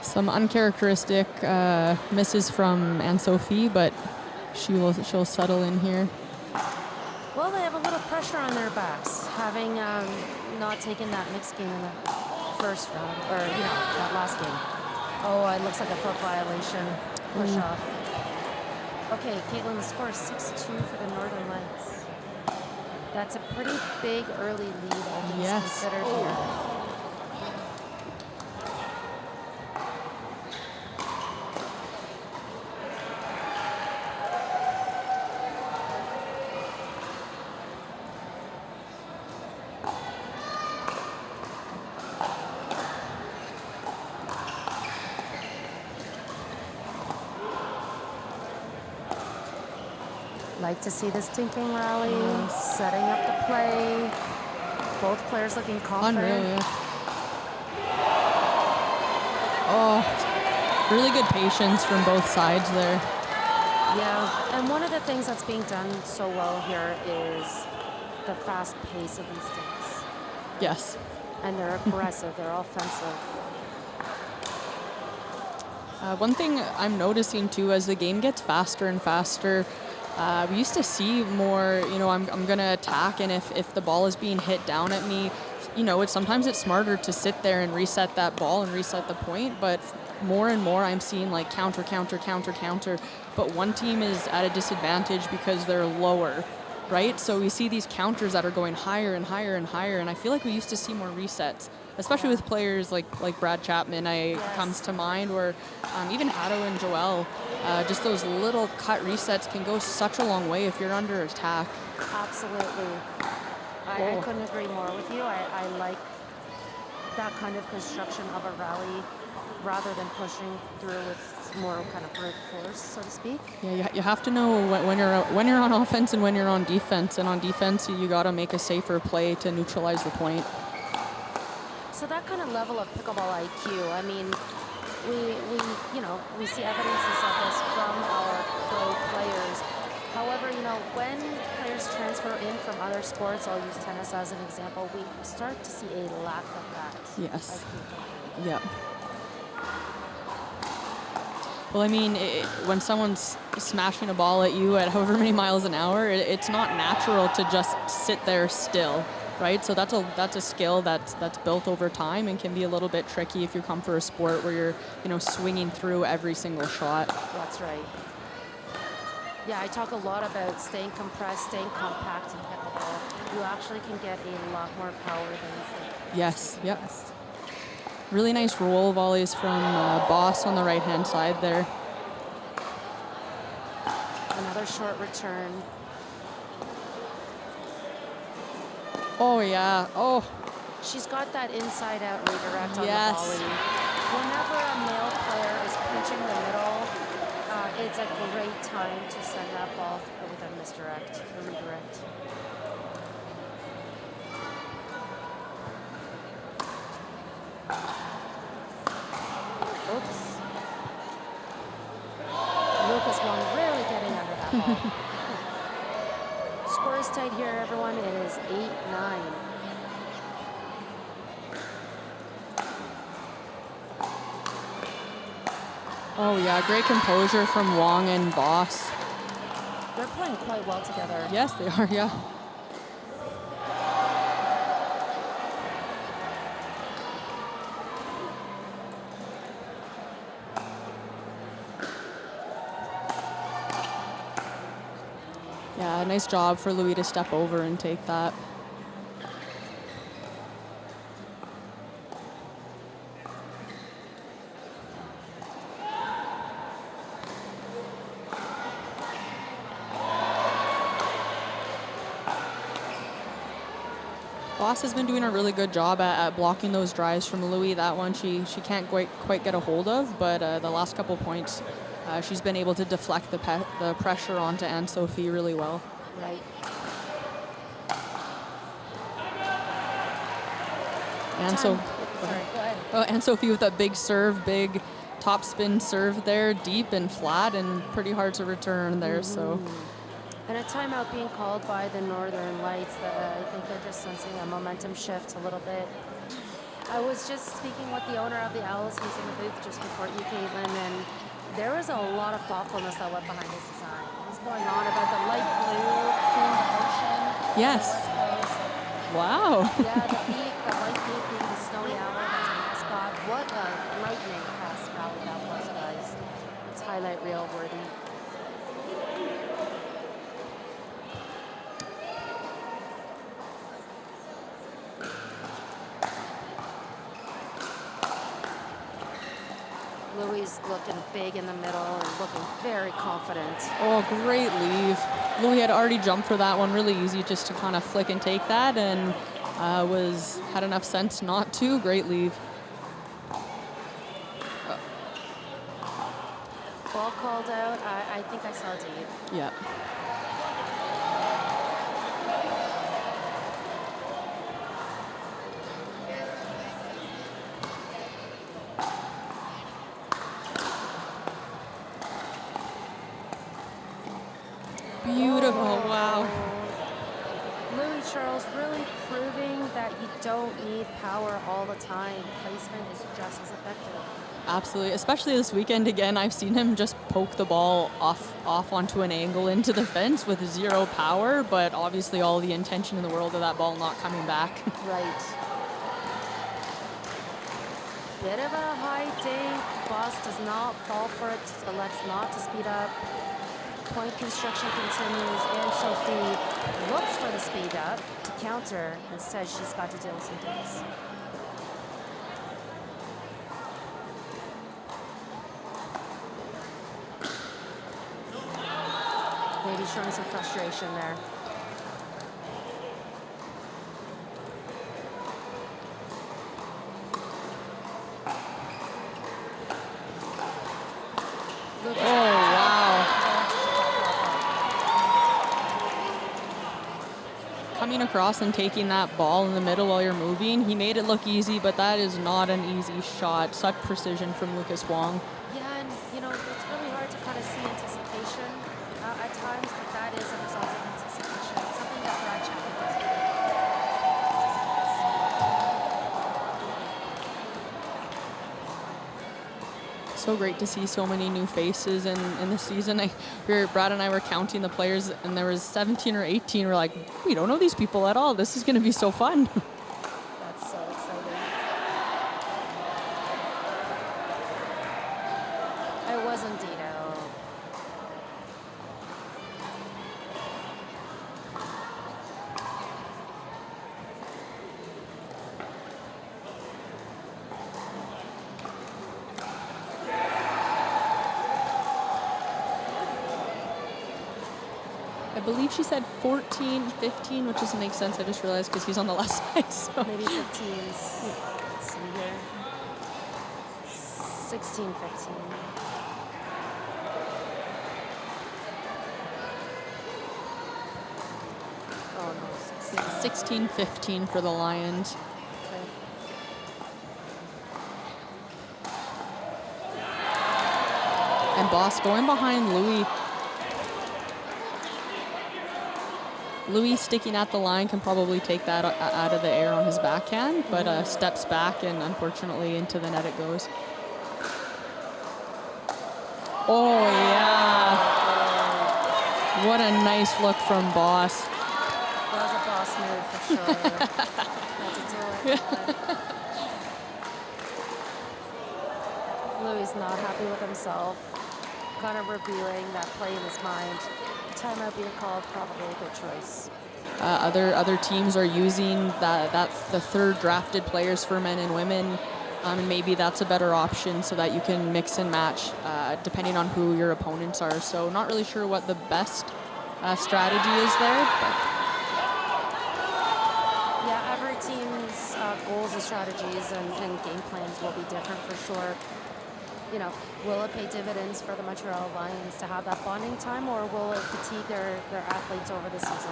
Some uncharacteristic misses from Anne-Sophie, but she'll settle in here. Well, they have a little pressure on their backs, having not taken that mixed game in the first round, or that last game. Oh, it looks like a foot violation. Push off. Okay, Caitlin, the score is 6-2 for the Northern Lights. That's a pretty big early lead, all things considered here. Like to see this tinking rally, setting up the play. Both players looking confident. Unreal, yeah. Oh, really good patience from both sides there. Yeah, and one of the things that's being done so well here is the fast pace of these things. Yes. And they're aggressive, they're offensive. One thing I'm noticing too, as the game gets faster and faster, we used to see more, I'm going to attack, and if the ball is being hit down at me, sometimes it's smarter to sit there and reset that ball and reset the point, but more and more I'm seeing like counter, but one team is at a disadvantage because they're lower, right? So we see these counters that are going higher and higher and higher, and I feel like we used to see more resets, especially with players like Brad Chapman. Comes to mind, where even Haddo and Joelle, just those little cut resets can go such a long way if you're under attack. Absolutely. I couldn't agree more with you. I like that kind of construction of a rally rather than pushing through with more kind of brute force, so to speak. Yeah, you have to know when you're on offense and when you're on defense. And on defense, you got to make a safer play to neutralize the point. So that kind of level of pickleball IQ, I mean, we see evidences of this from our pro players. However, when players transfer in from other sports, I'll use tennis as an example, we start to see a lack of that. Yes. Yeah. Well, I mean, when someone's smashing a ball at you at however many miles an hour, it's not natural to just sit there still, right? So that's a skill that's built over time and can be a little bit tricky if you come for a sport where you're swinging through every single shot. That's right. Yeah, I talk a lot about staying compressed, staying compact in pickleball. You actually can get a lot more power than you think. Yes. Yep. Really nice roll volleys from Boss on the right-hand side there. Another short return. Oh, yeah. Oh. She's got that inside-out redirect on the Yes. volley. Whenever a male player is pinching the middle, it's a great time to send that ball with a misdirect, a redirect. Oops. Lucas Wong really getting under that ball. Score is tight here, everyone. It is 8-9. Oh, yeah, great composure from Wong and Boss. They're playing quite well together. Yes, they are, yeah. Yeah, nice job for Louis to step over and take that. Boss has been doing a really good job at blocking those drives from Louis. That one she can't quite get a hold of, but the last couple points she's been able to deflect the pressure onto Anne-Sophie really well. Right. Anne-Sophie with that big serve, big top spin serve there, deep and flat, and pretty hard to return there. So. And a timeout being called by the Northern Lights. I think they're just sensing a momentum shift a little bit. I was just speaking with the owner of the Owls, who's in the booth just before you, Caitlin, and there was a lot of thoughtfulness that went behind this design. What's going on about the light blue themed ocean? Yes. Wow. Yeah, the light peak being the snowy owl that's a mascot. What a lightning fast rally that was, guys. It's highlight reel worthy. Louis looking big in the middle and looking very confident. Oh, great leave. Louis had already jumped for that one, really easy just to kind of flick and take that, and had enough sense not to. Great leave. Ball called out. I think I saw Dave. Yeah. beautiful. Oh, wow. Louis Charles really proving that you don't need power all the time. Placement is just as effective. Absolutely, especially this weekend again. I've seen him just poke the ball off onto an angle into the fence with zero power, but obviously all the intention in the world of that ball not coming back. Right. Bit of a high dink. Boss does not fall for it, elects not to speed up. Point construction continues, and Sophie looks for the speed up to counter. Instead, she's got to deal with some dinks. Maybe showing some frustration there. Coming across and taking that ball in the middle while you're moving, he made it look easy, but that is not an easy shot. Such precision from Lucas Wong. Yeah, and you know, it's really hard to kind of see anticipation at times, but that is a result of anticipation. It's something that Brad Chapman does. So great to see so many new faces in the season. Brad and I were counting the players, and there was 17 or 18. We're like, we don't know these people at all. This is going to be so fun. That's so exciting. It wasn't Dito. I believe she said 14, 15, which doesn't make sense. I just realized because he's on the left side. So. Maybe 15s. Let's see here. 16, 15. Oh no, 16. 16, 15 for the Lions. Okay. And Boss going behind Louis. Louis sticking at the line can probably take that out of the air on his backhand, but steps back and unfortunately into the net it goes. Oh yeah. What a nice look from Boss. That was a Boss move for sure. Had to do it. Louis not happy with himself. Kind of reviewing that play in his mind. Timeout being called, probably a good choice. Other teams are using the third drafted players for men and women, and maybe that's a better option so that you can mix and match depending on who your opponents are. So not really sure what the best strategy is there. But. Yeah, every team's goals and strategies and game plans will be different for sure. You know, will it pay dividends for the Montreal Lions to have that bonding time, or will it fatigue their athletes over the season?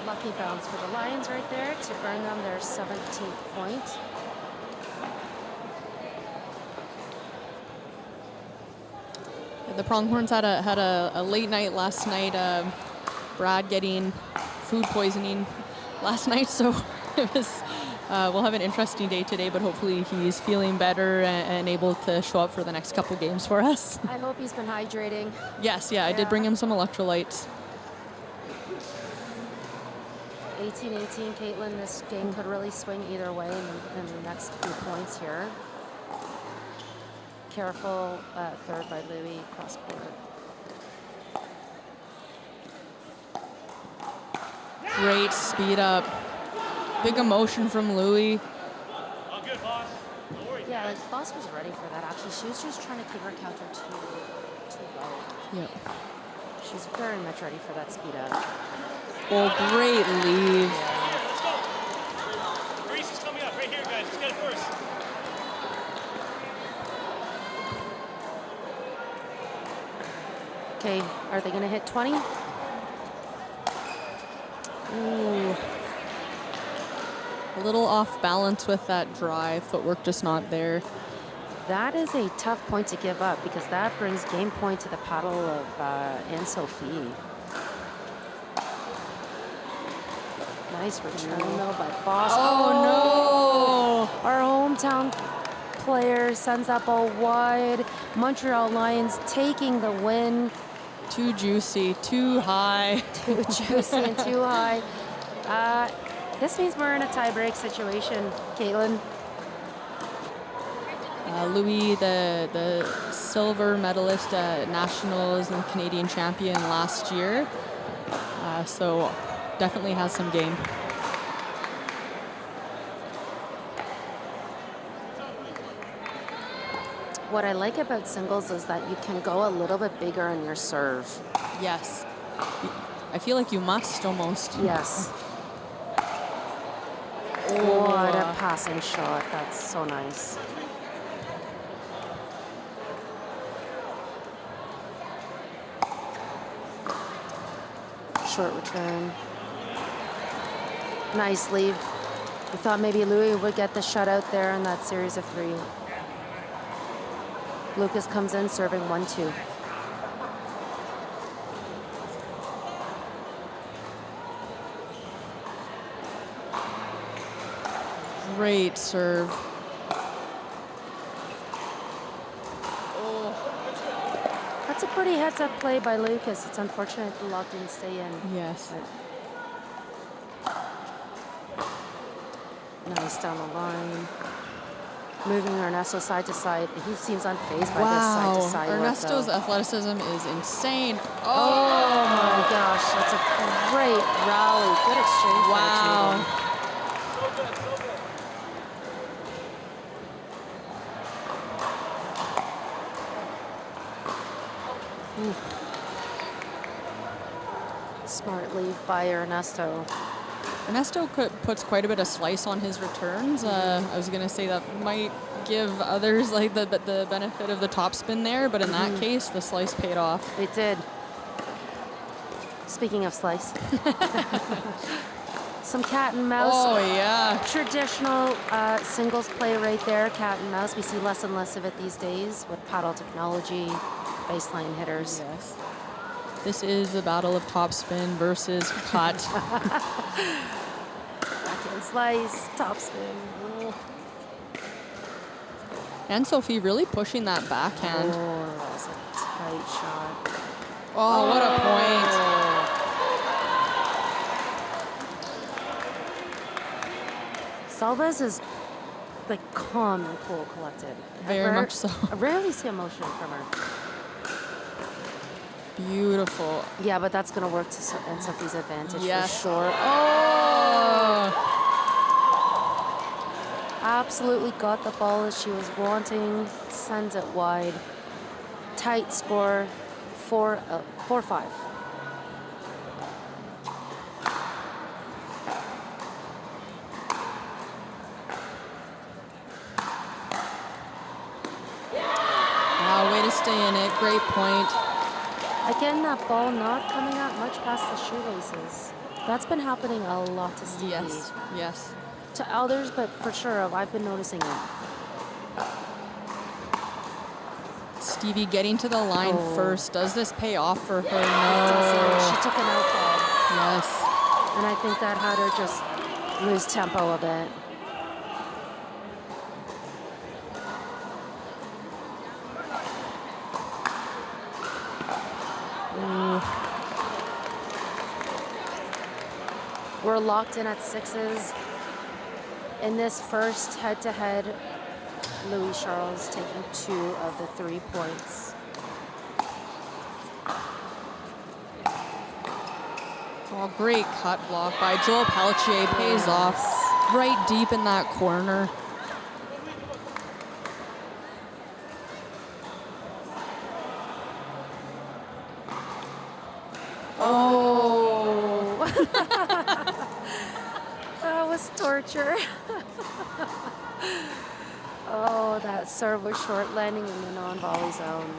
Lucky bounce for the Lions right there to earn them their 17th point. The Pronghorns had a late night last night. Brad getting food poisoning last night, so it was. We'll have an interesting day today, but hopefully he's feeling better and able to show up for the next couple games for us. I hope he's been hydrating. Yes, yeah, I did bring him some electrolytes. 18-18, Caitlin, this game could really swing either way in the next few points here. Careful third by Louis, cross court. Great speed up. Big emotion from Louis. All good, Boss. No worries. Yeah, like, Boss was ready for that, actually. She was just trying to keep her counter too low. Yep. She's very much ready for that speed up. Oh, great leave. Yeah, let's go. Reese is coming up right here, guys. Let's get it first. Okay, are they going to hit 20? Ooh. A little off balance with that drive. Footwork just not there. That is a tough point to give up because that brings game point to the paddle of Anne-Sophie. Nice return though by Boss. Oh no! Our hometown player sends that ball wide. Montreal Lions taking the win. Too juicy, too high. Too juicy and too high. This means we're in a tie-break situation, Caitlin. Louis, the silver medalist at Nationals and Canadian champion last year. So definitely has some game. What I like about singles is that you can go a little bit bigger on your serve. Yes. I feel like you must almost. Yes. What a passing shot. That's so nice. Short return. Nice leave. We thought maybe Louis would get the shutout there in that series of 3. Lucas comes in serving 1-2. Great serve. That's a pretty heads-up play by Lucas. It's unfortunate the lock didn't stay in. Yes. But nice down the line. Moving Ernesto side to side. He seems unfazed by this Wow. side-to-side work, Ernesto's though. athleticism is insane. Oh my gosh, that's a great rally. Good exchange. Wow. There, Smart leave by Ernesto. Ernesto puts quite a bit of slice on his returns. I was going to say that might give others like the benefit of the topspin there, but in that case, the slice paid off. It did. Speaking of slice. Some cat and mouse. Oh, yeah. Traditional singles play right there, cat and mouse. We see less and less of it these days with paddle technology, baseline hitters. Yes. This is the battle of topspin versus cut. Backhand slice, topspin. Anne-Sophie really pushing that backhand. Oh, that was a tight shot. Oh, what a point. Salvas is like calm and cool, collected. Very much so. I rarely see emotion from her. Beautiful. Yeah, but that's going to work to Anne-Sophie's advantage Yes. for sure. Oh! Absolutely got the ball as she was wanting. Sends it wide. Tight score, 4-5. Wow, way to stay in it. Great point. Again, that ball not coming out much past the shoelaces. That's been happening a lot to Stevie. Yes, yes. To others, but for sure, I've been noticing it. Stevie getting to the line first. Does this pay off for her? Doesn't. No. She took an out ball. Yes. And I think that had her just lose tempo a bit. We're locked in at 6s. In this first head-to-head, Louis Charles taking 2 of the 3 points. Oh, great cut block by Joel Pelletier. Pays off right deep in that corner. Oh! That was torture. Oh, that serve was short, landing in the non-volley zone.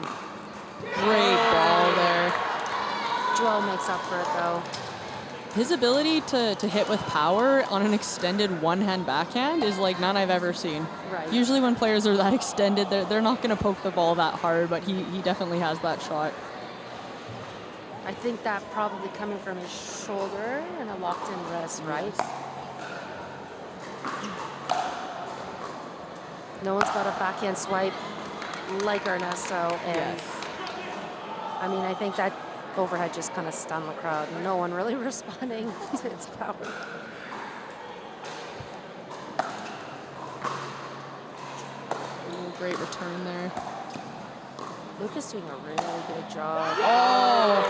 Great ball there. Joel makes up for it, though. his ability to hit with power on an extended one-hand backhand is like none I've ever seen. Right. Usually when players are that extended, they're not going to poke the ball that hard, but he definitely has that shot. I think that probably coming from his shoulder and a locked-in wrist, right? No one's got a backhand swipe like Ernesto, and I mean, I think that overhead just kind of stunned the crowd. No one really responding to its power. Ooh, great return there. Lucas doing a really good job. Oh!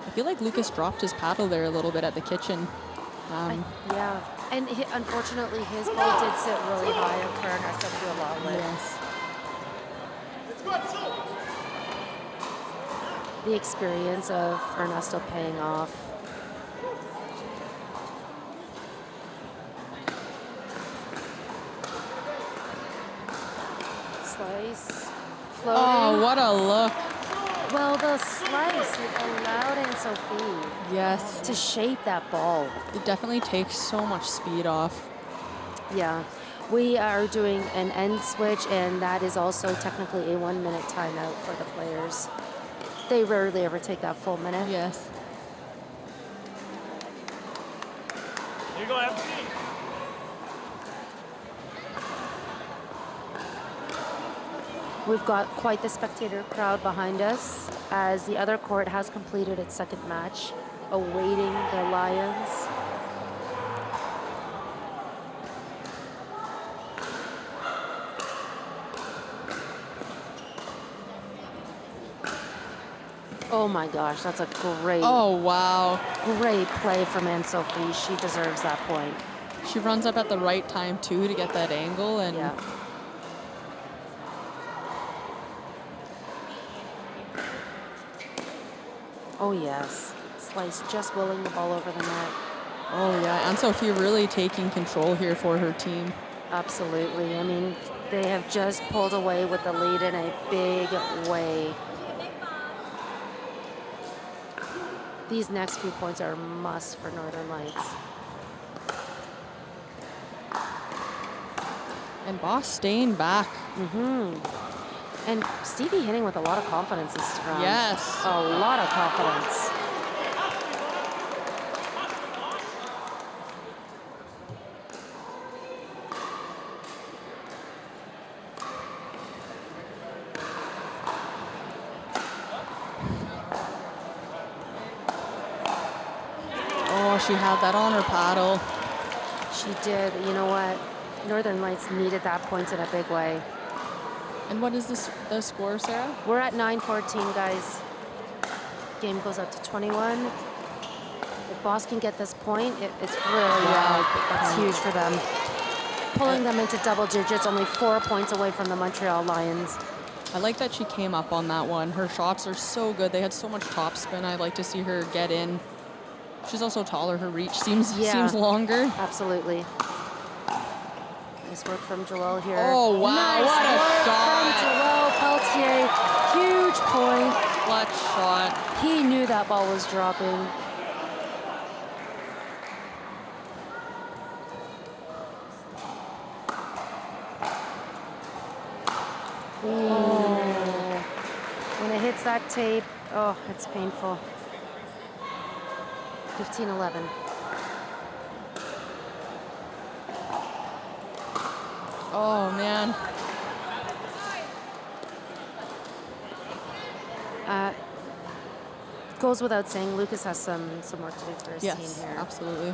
I feel like Lucas dropped his paddle there a little bit at the kitchen. Yeah, and unfortunately his ball did sit really high for Ernesto to do a lot with. Yes. The experience of Ernesto paying off. Slice, floating. Oh, what a look. Well, the slice allowed Anne-Sophie Yes. to shape that ball. It definitely takes so much speed off. Yeah, we are doing an end switch, and that is also technically a 1 minute timeout for the players. They rarely ever take that full minute. Yes. Here you go, MC. We've got quite the spectator crowd behind us as the other court has completed its second match, awaiting the Lions. Oh my gosh, that's a great, Oh, wow. great play from Anne-Sophie. She deserves that point. She runs up at the right time, too, to get that angle. And Yeah. Oh yes, Slice just willing the ball over the net. Oh, yeah. Anne-Sophie really taking control here for her team. Absolutely. I mean, they have just pulled away with the lead in a big way. These next few points are a must for Northern Lights. And Boss staying back. And Stevie hitting with a lot of confidence this round. Yes. A lot of confidence. Oh, she had that on her paddle. She did. You know what? Northern Lights needed that point in a big way. And what is the score, Sarah? We're at 9-14, guys. Game goes up to 21. If Boss can get this point, it's really, that's huge for them. Pulling them into double digits, only 4 points away from the Montreal Lions. I like that she came up on that one. Her shots are so good. They had so much top spin. I like to see her get in. She's also taller. Her reach seems longer. Absolutely. Nice work from Joelle here. Oh, wow. Nice What a work shot. from Joelle Pelletier. Huge point. Clutch shot. He knew that ball was dropping. Oh. When it hits that tape, oh, it's painful. 15-11. Oh, man. Goes without saying, Lucas has some work to do for his team here. Absolutely.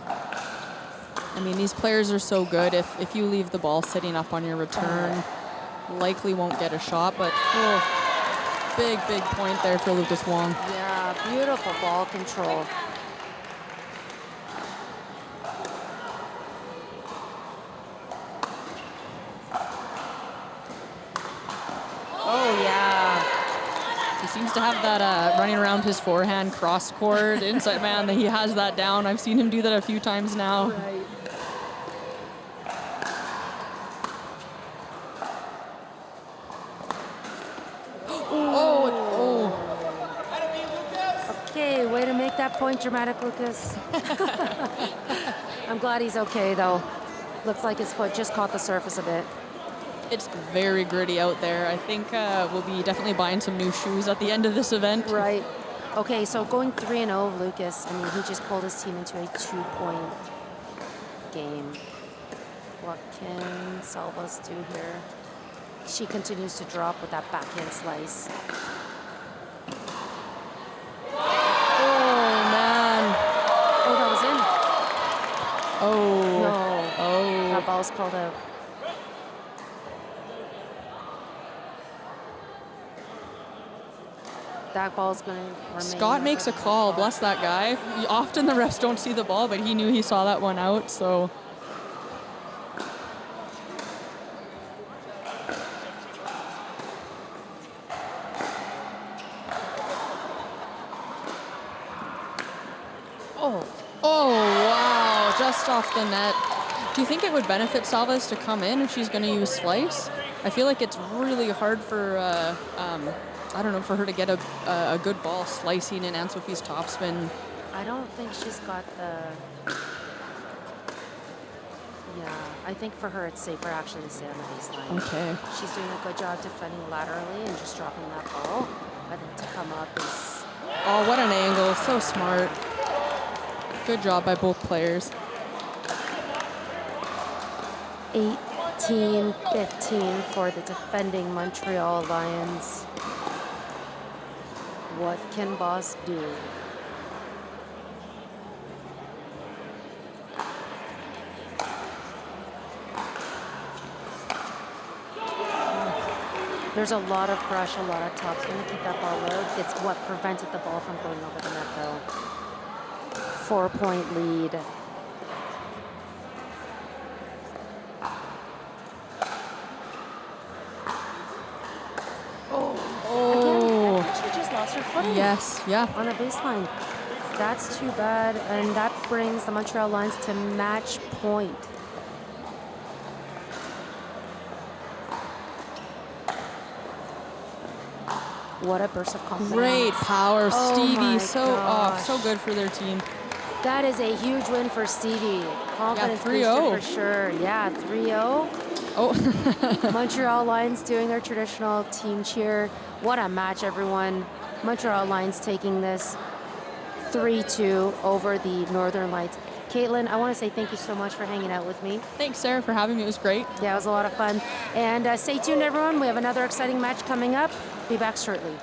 I mean, these players are so good. If you leave the ball sitting up on your return, likely won't get a shot, but big point there for Lucas Wong. Yeah, beautiful ball control. Oh, yeah. He seems to have that running around his forehand cross court inside man. He has that down. I've seen him do that a few times now. Right. Make that point dramatic, Lucas. I'm glad he's okay, though. Looks like his foot just caught the surface a bit. It's very gritty out there. I think we'll be definitely buying some new shoes at the end of this event. Right. Okay, so going 3-0, Lucas, I mean, he just pulled his team into a 2-point game. What can Salvas do here? She continues to drop with that backhand slice. Oh, man. Oh, that was in. Oh. No. Oh. That ball's called out. That ball's going to remain. Scott makes a call. Bless that guy. Often the refs don't see the ball, but he knew he saw that one out, so. Oh, wow, just off the net. Do you think it would benefit Salvas to come in if she's going to use slice? I feel like it's really hard for, I don't know, for her to get a good ball slicing in Anne-Sophie's topspin. I don't think she's got the... Yeah, I think for her it's safer actually to stay on the baseline. Okay. She's doing a good job defending laterally and just dropping that ball. I think to come up is... Oh, what an angle. So smart. Good job by both players. 18-15 for the defending Montreal Lions. What can Boss do? There's a lot of brush, a lot of tops. Going to keep that ball low. It's what prevented the ball from going over the net, though. 4-point lead. Oh. Again, she just lost her footing. Yes, yeah. On the baseline. That's too bad, and that brings the Montreal Lions to match point. What a burst of confidence. Great power, Oh Stevie. my So good for their team. That is a huge win for Stevie. Confidence booster 3-0. for sure. Yeah, 3-0. Oh. Montreal Lions doing their traditional team cheer. What a match, everyone. Montreal Lions taking this 3-2 over the Northern Lights. Caitlin, I want to say thank you so much for hanging out with me. Thanks, Sarah, for having me. It was great. Yeah, it was a lot of fun. And stay tuned, everyone. We have another exciting match coming up. Be back shortly.